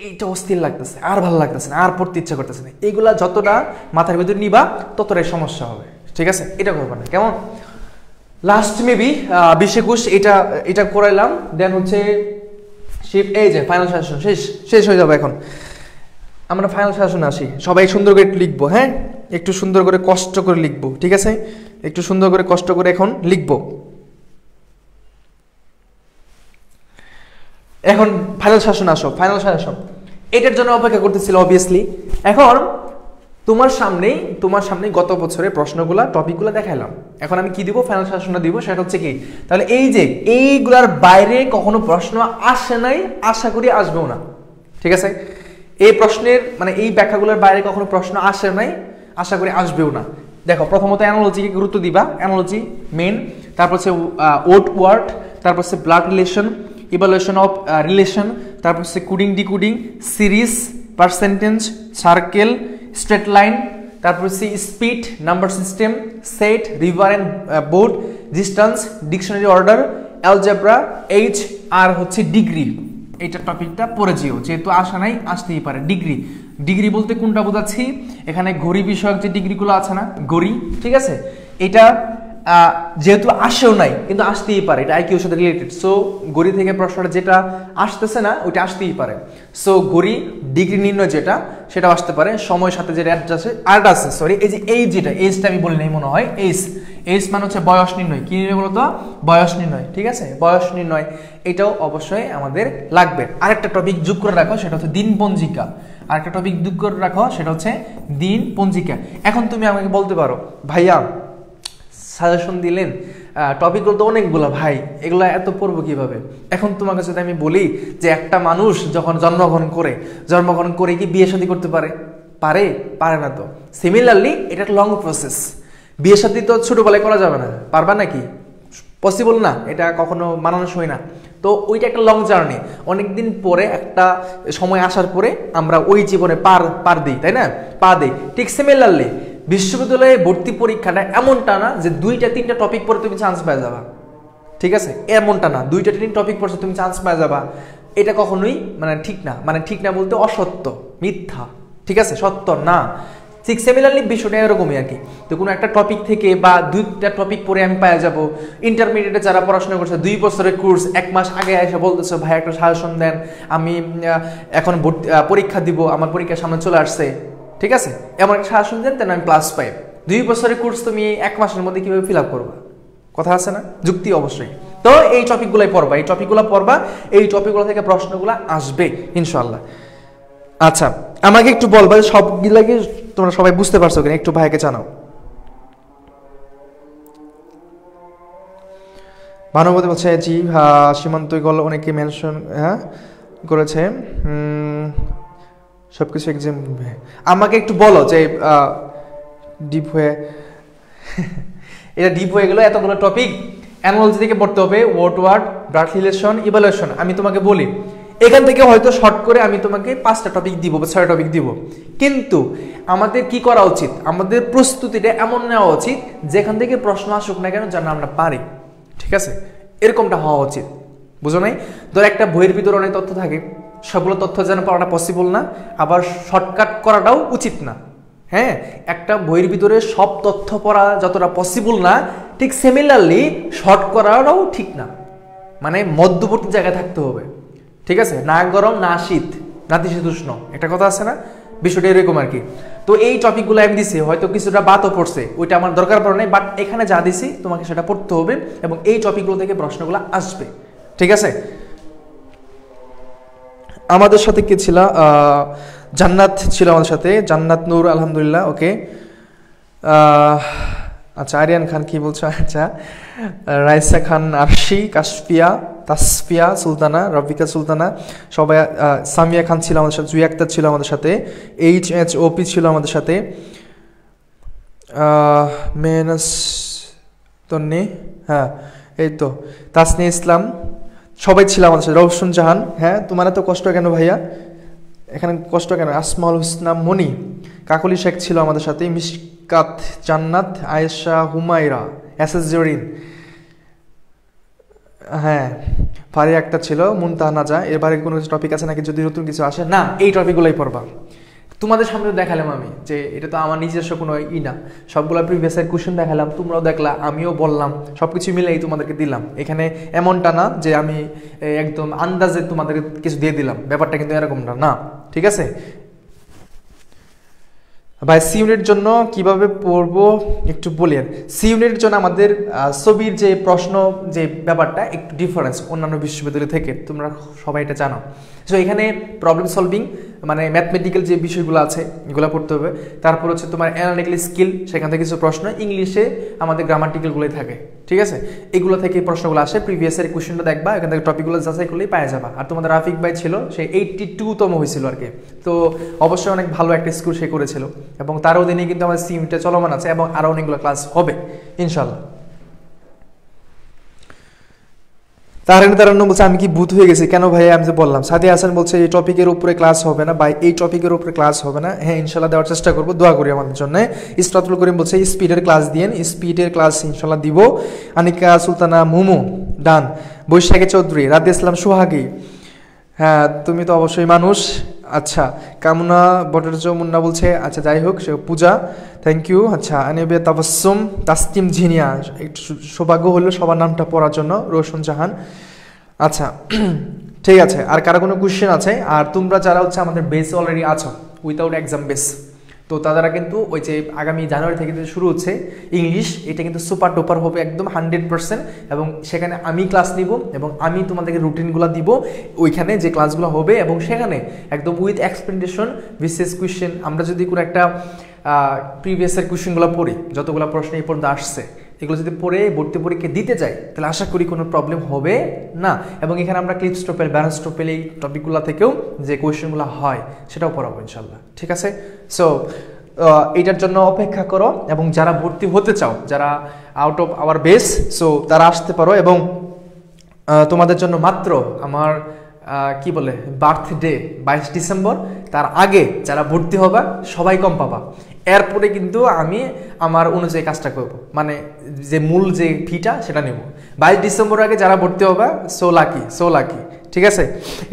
[SPEAKER 1] এইটা অস্থির লাগতেছে, আর ভালো লাগতেছে না, আর পড়তে ইচ্ছা করতেছে না, এইগুলা যতটা মাথার ভিতরে নিবা ততটাই সমস্যা হবে, ঠিক আছে? এটা করবা না, কেমন? লাস্ট মেবি 20-21 এটা করাইলাম, দেন হচ্ছে এই যে ফাইনাল সাজেশন শেষ হয়ে যাবে। এখন আমরা ফাইনাল সাজেশনে আসি। সবাই সুন্দর করে একটু লিখবো, হ্যাঁ, একটু সুন্দর করে কষ্ট করে লিখবো, ঠিক আছে? একটু সুন্দর করে কষ্ট করে এখন লিখবো। এখন ফাইনাল সাজেশন আসো। ফাইনাল সাজেশন এটার জন্য অপেক্ষা করতেছিল অবভিয়াসলি। এখন তোমার সামনে গত বছরের প্রশ্নগুলা, টপিকগুলো দেখাইলাম। এখন আমি কি দিব? ফাইনাল সাজেশনটা দিব। সেটা হচ্ছে কি, তাহলে এই যে এইগুলার বাইরে কখনো প্রশ্ন আসে নাই, আশা করি আসবেও না, ঠিক আছে? এই প্রশ্নের মানে এই ব্যাখ্যাগুলোর বাইরে কখনো প্রশ্ন আসে নাই, আশা করি আসবেও না। দেখো, প্রথমত অ্যানালজিকে গুরুত্ব দিবা, অ্যানালজি মেন, তারপর হচ্ছে ওড ওয়ার্ড, তারপর হচ্ছে blood relation, evaluation of relation, তারপর হচ্ছে coding decoding, series, percentage, circle, straight line, তারপর হচ্ছে speed, number system, set, river and board, distance, dictionary order, algebra, H, আর হচ্ছে ডিগ্রি। এইটা টপিকটা পড়ে যেও, যেহেতু আসা নাই, আসতেই পারে। ডিগ্রি বলতে কোনটা বোঝাচ্ছি? এখানে ঘড়ি বিষয়ক যে ডিগ্রিগুলো আছে না, ঘড়ি, ঠিক আছে? এটা যেহেতু আসেও নাই কিন্তু আসতেই পারে, এটা আইকিউর সাথে রিলেটেড। সো ঘড়ি থেকে প্রশ্নটা যেটা আসতেছে না ওইটা আসতেই পারে। সো ঘড়ি ডিগ্রি নির্ণয় যেটা, সেটাও আসতে পারে। সময়ের সাথে যেটা আর্ট আছে, সরি, এই যে এইজ, যেটা এইজটা আমি বলি নাই মনে হয়, এইজ মানে হচ্ছে বয়স নির্ণয়। কি নির্ণয় বলতো? বয়স নির্ণয়, ঠিক আছে? বয়স নির্ণয় এটাও অবশ্যই আমাদের লাগবে। আরেকটা টপিক যোগ করে রাখো, সেটা হচ্ছে দিন পঞ্জিকা। আরেকটা টপিক যোগ করে রাখো, সেটা হচ্ছে দিন পঞ্জিকা। এখন তুমি আমাকে বলতে পারো, ভাইয়া সাজেশন দিলেন, টপিকগুলো তো অনেকগুলো, ভাই এগুলো এত পড়বো কিভাবে? এখন তোমাকে যদি আমি বলি যে একটা মানুষ যখন জন্মগ্রহণ করে কি বিয়ে শাদী করতে পারে? পারে না তো। সিমিলারলি এটা একটা লং প্রসেস। বিয়ে শাদী তো ছোটবেলায় করা যাবে না, পারবা নাকি? পসিবল না, এটা কখনো মানানসই না। তো ওইটা একটা লং জার্নি, অনেকদিন পরে একটা সময় আসার পরে আমরা ওই জীবনে পার দিই, তাই না? পা দিই। ঠিক সিমিলারলি বিশ্ববিদ্যালয়ে ভর্তি পরীক্ষাটা এমনটা না যে 2-3টা টপিক পরে তুমি চান্স পেয়ে যাবা, ঠিক আছে? এমনটা না 2-3 টপিক পড়ছে তুমি চান্স পেয়ে যাবা, এটা কখনোই ঠিক না। ঠিক না বলতে অসত্য, মিথ্যা, ঠিক আছে? সত্য না। ঠিক সিমিলারলি বিষয়টা এরকমই আর কি। তো কোনো একটা টপিক থেকে বা 2টা টপিক পরে আমি পেয়ে যাবো। ইন্টারমিডিয়েটে যারা পড়াশোনা করছে 2 বছরের কোর্স, 1 মাস আগে এসে বলতেছে ভাই একটা সাজেশন দেন, আমি এখন পরীক্ষা দিব, আমার পরীক্ষার সামনে চলে আসছে, ঠিক আছে? এমন একটা সাজেশন দেন, তেন আমি ক্লাস 5। 2 বছরের কোর্স তুমি 1 মাসের মধ্যে কিভাবে ফিল আপ করবা? কথা আছে না? যুক্তি অবশ্যই। তো এই টপিকগুলোই পড়বা, এই টপিকগুলো থেকে প্রশ্নগুলো আসবে ইনশাআল্লাহ। আচ্ছা, আমাকে একটু বলবা সবগুলাকে তোমরা সবাই বুঝতে পারছো কিনা, একটু ভাইকে জানাও। ভানুমতি বলছে জি, সীমান্ত গল অনেকে মেনশন করেছে, সবকিছু এক্সাম। আমাকে একটু বলো যে ডিপ হয়ে এটা ডিপ হয়ে গেল, এতগুলো টপিক অ্যানালজি থেকে পড়তে হবে, ওয়ার্ড, ব্লাড রিলেশন, ইভালুয়েশন। আমি তোমাকে বলি এখান থেকে হয়তো শর্ট করে আমি তোমাকে 5টা টপিক দিব বা 6টা টপিক দিব, কিন্তু আমাদের কি করা উচিত? আমাদের প্রস্তুতিটা এমন নেওয়া উচিত যেখান থেকে প্রশ্ন আসুক না কেন যেন আমরা পারি, ঠিক আছে? এরকমটা হওয়া উচিত, বুঝো নাই? ধর একটা বইয়ের ভিতরে অনেক তথ্য থাকে, সবগুলো তথ্য যেন পড়াটা পসিবল না, আবার শর্টকাট করাটাও উচিত না। হ্যাঁ, একটা বইয়ের ভিতরে সব তথ্য পড়া যতটা পসিবল না, ঠিক সিমিলারলি শর্ট করাটাও ঠিক না। মধ্যবর্তী জায়গায় থাকতে হবে, ঠিক আছে? না গরম না শীত, নাতিশীতোষ্ণ, একটা কথা আছে না? বিষয়টা এরকম আর কি। তো এই টপিকগুলো আমি দিছি, হয়তো কিছুটা বাদও পড়ছে, ওইটা আমার দরকার পড়ে নাই, বাট এখানে যা দিছি তোমাকে সেটা পড়তে হবে এবং এই টপিকগুলো থেকে প্রশ্নগুলো আসবে, ঠিক আছে। আমাদের সাথে কে ছিল? জান্নাত ছিল আমাদের সাথে, জান্নাত নূর, আলহামদুলিল্লাহ, ওকে। আচ্ছা, আরিয়ান খান কি বলছো? আচ্ছা, রাইসা খান, আরশি, কাশফিয়া, তাসফিয়া সুলতানা, রফিকা সুলতানা, সবাই, সামিয়া খান ছিল আমাদের সাথে, জুই আক্তার ছিল আমাদের সাথে, HHOP ছিল আমাদের সাথে, মেহনাস তন্নি, হ্যাঁ এই তো, তাসনি ইসলাম, সবাই ছিল আমাদের সাথে, রওশন জাহান, হ্যাঁ তোমার এত কষ্ট কেন ভাইয়া, এখানে কষ্ট কেন? আসমাউল হুসনা মনি, কাকলি শেখ ছিল আমাদের সাথে, মিশকাত, জান্নাত, আয়েশা, হুমায়রা, SS জরিন, হ্যাঁ ফারি একটা ছিল, মুনতাহা নাজা। এবারে কোনো টপিক আছে নাকি যদি নতুন কিছু আসে? না, এই টপিকগুলোই পড়বা। তোমাদের সামনে দেখালাম আমি যে এটা তো আমার নিজস্ব কোনো না, সবগুলো প্রিভিয়াস এর কোশ্চেন দেখালাম, তোমরাও দেখলা, আমিও বললাম, সবকিছু মিলেই তোমাদেরকে দিলাম। এখানে এমনটা না যে আমি একদম আন্দাজে তোমাদের কিছু দিয়ে দিলাম, ব্যাপারটা কিন্তু এরকমটা না, ঠিক আছে ভাই। সি ইউনিটের জন্য কিভাবে পড়বো একটু বলি। সি ইউনিটের জন্য আমাদের ছবির যে প্রশ্ন যে ব্যাপারটা একটু ডিফারেন্স অন্যান্য বিশ্ববিদ্যালয় থেকে, তোমরা সবাই এটা জানো। সো এখানে প্রবলেম সলভিং মানে ম্যাথমেটিক্যাল যে বিষয়গুলো আছে এগুলো পড়তে হবে। তারপর হচ্ছে তোমার অ্যানালিটিক্যাল স্কিল, সেখান থেকে কিছু প্রশ্ন, ইংলিশে আমাদের গ্রামাটিক্যালগুলোই থাকে, ঠিক আছে। এগুলো থেকে প্রশ্নগুলো আসে, প্রিভিয়াস এর কোশ্চেনটা দেখবা, এখান থেকে টপিকগুলো যাচাই করলেই পাওয়া যাবা। আর তোমাদের রাফিক ভাই ছিল, সে 82তম হয়েছিল আর কি, তো অবশ্যই অনেক ভালো একটা স্কোর সে করেছিল এবং তার অধীনে কিন্তু আমাদের সি ইউনিটটা চলমান আছে এবং আরও অনেকগুলো ক্লাস হবে ইনশাল্লাহ। তারান্ন বলছে আমি কি ভূত হয়ে গেছি কেন ভাই? আমি যে বললাম। সাদি হাসান বলছে এই টপিকের উপরে ক্লাস হবে না ভাই, এই টপিকের উপরে ক্লাস হবে না। হ্যাঁ ইনশাল্লাহ দেওয়ার চেষ্টা করবো, দোয়া করি আমাদের জন্য। ইসরাতুল করিম বলছে স্পিডের ক্লাস দিয়েন, স্পিডের ক্লাস ইনশাল্লাহ দিব। আনিকা সুলতানা মুমু ডান। বৈশাখী চৌধুরী, রাধে ইসলাম সোহাগী, হ্যাঁ তুমি তো অবশ্যই মানুষ। আচ্ছা, কামনা ভট্টাচার্য মুন্না বলছে, আচ্ছা যাই হোক, সে পূজা, থ্যাংক ইউ। আচ্ছা, আনিবে তাবাসসুম, তাসতিম ঝিনিয়া, একটু সৌভাগ্য হলো সবার নামটা পড়ার জন্য, রোশন জাহান। আচ্ছা ঠিক আছে, আর কারো কোনো কোশ্চেন আছে? আর তোমরা যারা হচ্ছে আমাদের বেস অলরেডি আছো উইথাউট এক্সাম বেস, তো তারা কিন্তু ওই যে আগামী জানুয়ারি থেকে শুরু হচ্ছে ইংলিশ, এটা কিন্তু সুপার ডুপার হবে একদম 100%, এবং সেখানে আমি ক্লাস নিব এবং আমি তোমাদেরকে রুটিনগুলো দিব ওইখানে যে ক্লাসগুলো হবে, এবং সেখানে একদম উইথ এক্সপ্লেনেশন, বিশেষ কোয়েশ্চেন। আমরা যদি কোনো একটা প্রিভিয়াসের কোয়েশ্চেনগুলো পড়ি, যতগুলো প্রশ্ন এই পর্যন্ত আসছে, এগুলো যদি পড়ে ভর্তি পরীক্ষা দিতে যাই তাহলে আশা করি কোনো প্রবলেম হবে না। এবং এখানে আমরা ক্লিপস টোপেল, ব্যালেন্স টোপেল, এই টপিকগুলো থেকেও যে কোয়েশ্চেনগুলো হয় সেটাও পড়াবো ইনশাল্লাহ, ঠিক আছে। সো এইটার জন্য অপেক্ষা করো, এবং যারা ভর্তি হতে চাও, যারা out of our base, so তারা আসতে পারো। এবং তোমাদের জন্য মাত্র আমার কি বলে বার্থডে 22 ডিসেম্বর, তার আগে যারা ভর্তি হবা সবাই কম পাবা। এরপরে কিন্তু আমি আমার অনুযায়ী কাজটা করব, মানে যে মূল যে ফিটা সেটা নেব। 22 ডিসেম্বর আগে যারা ভর্তি হবা সো লাকি, ঠিক আছে।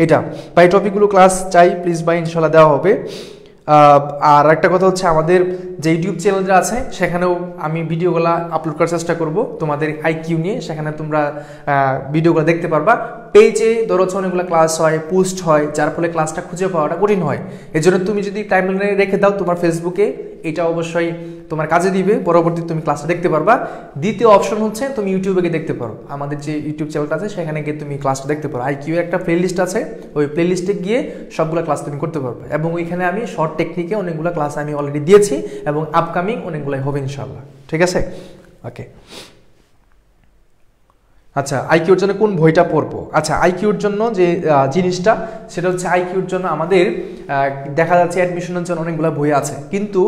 [SPEAKER 1] এটা ভাই টপিকগুলো ক্লাস চাই প্লিজ ভাই, ইনশাল্লাহ দেওয়া হবে। আর একটা কথা হচ্ছে, আমাদের যে ইউটিউব চ্যানেলটা আছে সেখানেও আমি ভিডিওগুলো আপলোড করার চেষ্টা করব তোমাদের আইকিউ নিয়ে, সেখানে তোমরা ভিডিওগুলো দেখতে পারবা। পেজে ধরো অনেকগুলো ক্লাস হয়, পোস্ট হয়, যার ফলে ক্লাসটা খুঁজে পাওয়াটা কঠিন হয়। এই জন্য তুমি যদি টাইমলাইনে রেখে দাও তোমার ফেসবুকে, এটা অবশ্যই তোমার কাজে দিবে, পরবর্তীতে তুমি ক্লাসটা দেখতে পারবা। দ্বিতীয় অপশন হচ্ছে তুমি ইউটিউবে গিয়ে দেখতে পারো, আমাদের যে ইউটিউব চ্যানেলটা আছে সেখানে গিয়ে তুমি ক্লাসটা দেখতে পারো। আইকিউ একটা প্লেলিস্ট আছে, ওই প্লেলিস্টে গিয়ে সবগুলো ক্লাস তুমি করতে পারবে, এবং ওইখানে আমি শর্ট টেকনিকে অনেকগুলো ক্লাস আমি অলরেডি দিয়েছি এবং আপকামিং অনেকগুলোই হবে ইনশাল্লাহ, ঠিক আছে। ওকে, আচ্ছা আইকিউর জন্য কোন বইটা পড়বো? আচ্ছা আইকিউর জন্য যে জিনিসটা, সেটা হচ্ছে আইকিউর জন্য আমাদের দেখা যাচ্ছে অ্যাডমিশনের জন্য অনেকগুলো বই আছে, কিন্তু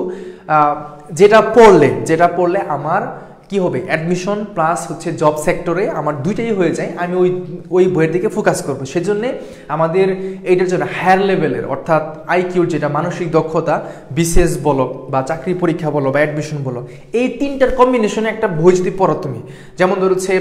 [SPEAKER 1] যেটা পড়লে আমার কি হবে, অ্যাডমিশন প্লাস হচ্ছে জব সেক্টরে আমার দুইটাই হয়ে যায়, আমি ওই বইয়ের দিকে ফোকাস করবো। সেজন্যে আমাদের এইটার জন্য হায়ার লেভেলের, অর্থাৎ আইকিউর যেটা মানসিক দক্ষতা, বিসিএস বলো বা চাকরি পরীক্ষা বলো বা অ্যাডমিশন বলো, এই তিনটার কম্বিনেশনে একটা বই যদি পড়ো তুমি, যেমন ধরছে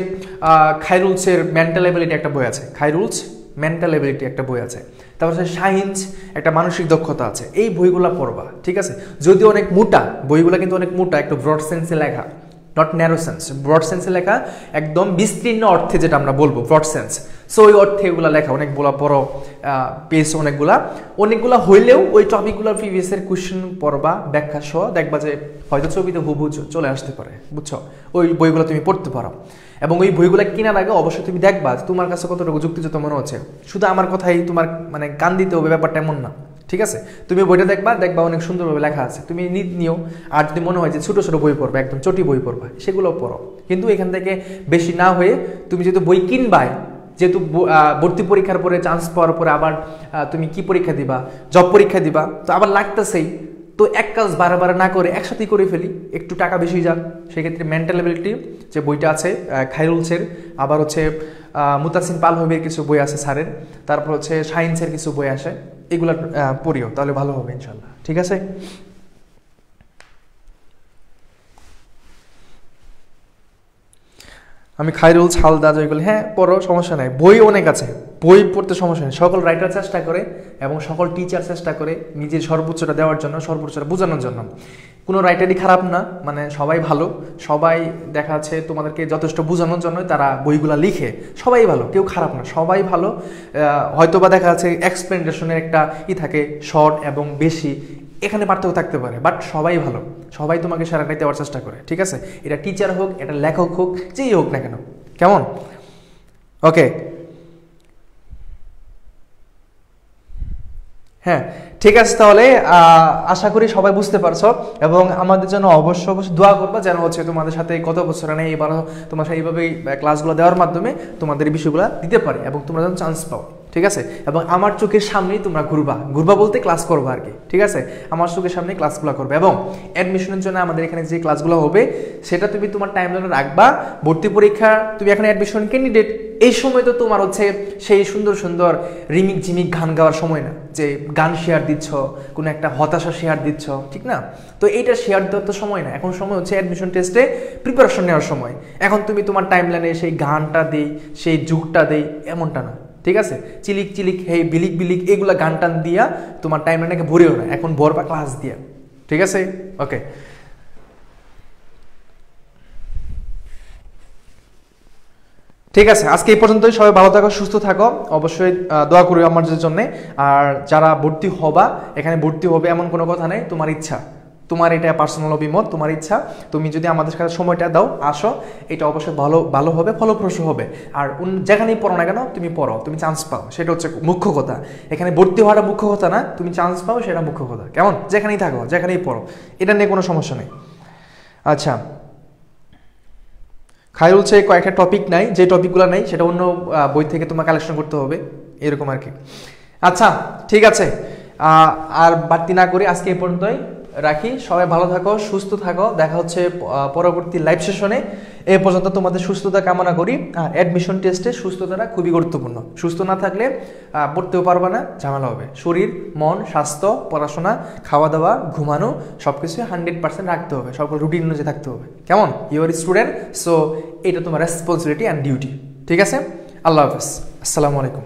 [SPEAKER 1] খায়রুলসের মেন্টাল এবিলিটি একটা বই আছে, খায়রুলস মেন্টাল এবিলিটি একটা বই আছে, তারপর হচ্ছে সায়েন্স একটা মানসিক দক্ষতা আছে, এই বইগুলো পড়বা, ঠিক আছে। যদিও অনেক মোটা বইগুলো, কিন্তু অনেক মোটা, একটু ব্রড সেন্সে লেখা, নট ন্যারো সেন্স, ব্রড সেন্সে লেখা, একদম বিস্তীর্ণ অর্থে যেটা আমরা বলবো ব্রড সেন্স। সো ওই অর্থে এগুলো লেখা, অনেকগুলো বড় পেজ, অনেকগুলা হইলেও ওই টপিকগুলোর প্রিভিয়াসের কোয়েশ্চেন পড়বা, ব্যাখ্যা সহ, দেখবা যে হয়তো ছবিতে হুবহু চলে আসতে পারে, বুঝছো? ওই বইগুলো তুমি পড়তে পারো, এবং ওই বইগুলো কেনার আগে অবশ্যই তুমি দেখবা তোমার কাছে কতটুকু যুক্তিযুক্ত মনে হচ্ছে। শুধু আমার কথাই তোমার মানে কান দিতে হবে ব্যাপারটা এমন না, ঠিক আছে? তুমি বইটা দেখবা অনেক সুন্দরভাবে লেখা আছে, তুমি নিও। আর যদি মনে হয় যে ছোট ছোট বই পড়বা, একদম চটি বই পড়বা, সেগুলো পড়ো। কিন্তু এখান থেকে বেশি না হয়ে তুমি যেহেতু বই কিনবাই, যেহেতু ভর্তি পরীক্ষার পরে চান্স পাওয়ার পরে আবার তুমি কি পরীক্ষা দিবা, জব পরীক্ষা দিবা, তো আবার লাগতেছেই, তো এক কাজ বারবার না করে একসাথেই করে ফেলি, একটু টাকা বেশি যাক। সেক্ষেত্রে মেন্টাল এবিলিটি যে বইটা আছে খায়রুলসের, আবার হচ্ছে মুতাসিন পালহবির কিছু বই আছে স্যারের, তারপর হচ্ছে সায়েন্সের কিছু বই আসে, এগুলো পড়িও, তাহলে ভালো হবে ইনশাল্লাহ, ঠিক আছে? আমি খায়রুলস, হালদার এগুলো হ্যাঁ পড়ো, সমস্যা নাই, বই অনেক আছে, বই পড়তে সমস্যা নেই। সকল রাইটার চেষ্টা করে এবং সকল টিচার চেষ্টা করে নিজের সর্বোচ্চটা দেওয়ার জন্য, সর্বোচ্চটা বোঝানোর জন্য। কোনো রাইটারই খারাপ না, মানে সবাই ভালো, সবাই দেখা যাচ্ছে তোমাদেরকে যথেষ্ট বোঝানোর জন্য তারা বইগুলা লিখে, সবাই ভালো, কেউ খারাপ না, সবাই ভালো। হয়তো বা দেখা যাচ্ছে এক্সপ্লেনেশনের একটা থাকে শর্ট এবং বেশি, এখানে পার্থক্য থাকতে পারে, বাট সবাই ভালো, সবাই তোমাকে সেরাটাই দেওয়ার চেষ্টা করে, ঠিক আছে? এটা টিচার হোক, এটা লেখক হোক, যেই হোক না কেন, কেমন? ওকে, হ্যাঁ ঠিক আছে। তাহলে আশা করি সবাই বুঝতে পারছো, এবং আমাদের জন্য অবশ্যই দোয়া করবা যেন হচ্ছে তোমাদের সাথে কত বছর নেই এবারও তোমার সাথে এইভাবে ক্লাসগুলো দেওয়ার মাধ্যমে তোমাদের এই বিষয়গুলো দিতে পারে এবং তোমরা যেন চান্স পাও, ঠিক আছে? এবং আমার চোখের সামনেই তোমরা ঘুরবা বলতে ক্লাস করবা আর কি, ঠিক আছে? আমার চোখের সামনে ক্লাসগুলো করবে, এবং অ্যাডমিশনের জন্য আমাদের এখানে যে ক্লাসগুলো হবে সেটা তুমি তোমার টাইম জন্য রাখবা। ভর্তি পরীক্ষা তুমি এখন অ্যাডমিশন ক্যান্ডিডেট, এই সময় তো তোমার হচ্ছে সেই সুন্দর সুন্দর রিমিক ঝিমিক গান গাওয়ার সময় না, যে গান শেয়ার দিচ্ছ, কোনো একটা হতাশা শেয়ার দিচ্ছ, ঠিক না? তো এইটা শেয়ার দেওয়ার তো সময় না, এখন সময় হচ্ছে অ্যাডমিশন টেস্টে প্রিপারেশন নেওয়ার সময়। এখন তুমি তোমার টাইম লাইনে সেই গানটা দেই, সেই যুগটা দেই, এমনটা না, ঠিক আছে? চিলিক চিলিক হে বিলিক বিলিক এগুলা গান টান দিয়া তোমার টাইম লাইনটাকে ভরেও না, এখন ভরবা ক্লাস দিয়া, ঠিক আছে? ওকে, ঠিক আছে, আজকে এই পর্যন্তই। সবাই ভালো থাকো, সুস্থ থাকো, অবশ্যই দোয়া করি আমাদের জন্য। আর যারা ভর্তি হবা, এখানে ভর্তি হবে এমন কোনো কথা নেই, তোমার ইচ্ছা, তোমার এটা পার্সোনাল অভিমত, তোমার ইচ্ছা। তুমি যদি আমাদের সাথে সময়টা দাও, আসো, এটা অবশ্যই ভালো হবে, ফলপ্রসূ হবে। আর যেখানেই পড়ো না কেন তুমি পড়ো, তুমি চান্স পাও, সেটা হচ্ছে মুখ্য কথা। এখানে ভর্তি হওয়াটা মুখ্য কথা না, তুমি চান্স পাও সেটা মুখ্য কথা, কেমন? যেখানেই থাকো, যেখানেই পড়ো, এটা নিয়ে কোনো সমস্যা নেই। আচ্ছা, খায়রুল চাই কয়েকটা টপিক নাই, যে টপিকগুলো নাই সেটা অন্য বই থেকে তোমার কালেকশন করতে হবে, এরকম আর কি। আচ্ছা ঠিক আছে, আর বাড়তি না করি আজকে এই পর্যন্তই রাখি। সবাই ভালো থাকো, সুস্থ থাকো, দেখা হচ্ছে পরবর্তী লাইভ সেশনে। এ পর্যন্ত তোমাদের সুস্থতা কামনা করি। আর অ্যাডমিশন টেস্টে সুস্থতাটা খুবই গুরুত্বপূর্ণ, সুস্থ না থাকলে পড়তেও পারবে না, ঝামেলা হবে। শরীর, মন, স্বাস্থ্য, পড়াশোনা, খাওয়া দাওয়া, ঘুমানো সবকিছু 100% রাখতে হবে, সকল রুটিন অনুযায়ী থাকতে হবে, কেমন? ইউর স্টুডেন্ট, সো এটা তোমার রেসপন্সিবিলিটি অ্যান্ড ডিউটি, ঠিক আছে? আল্লাহ হাফেজ, আসসালামু আলাইকুম।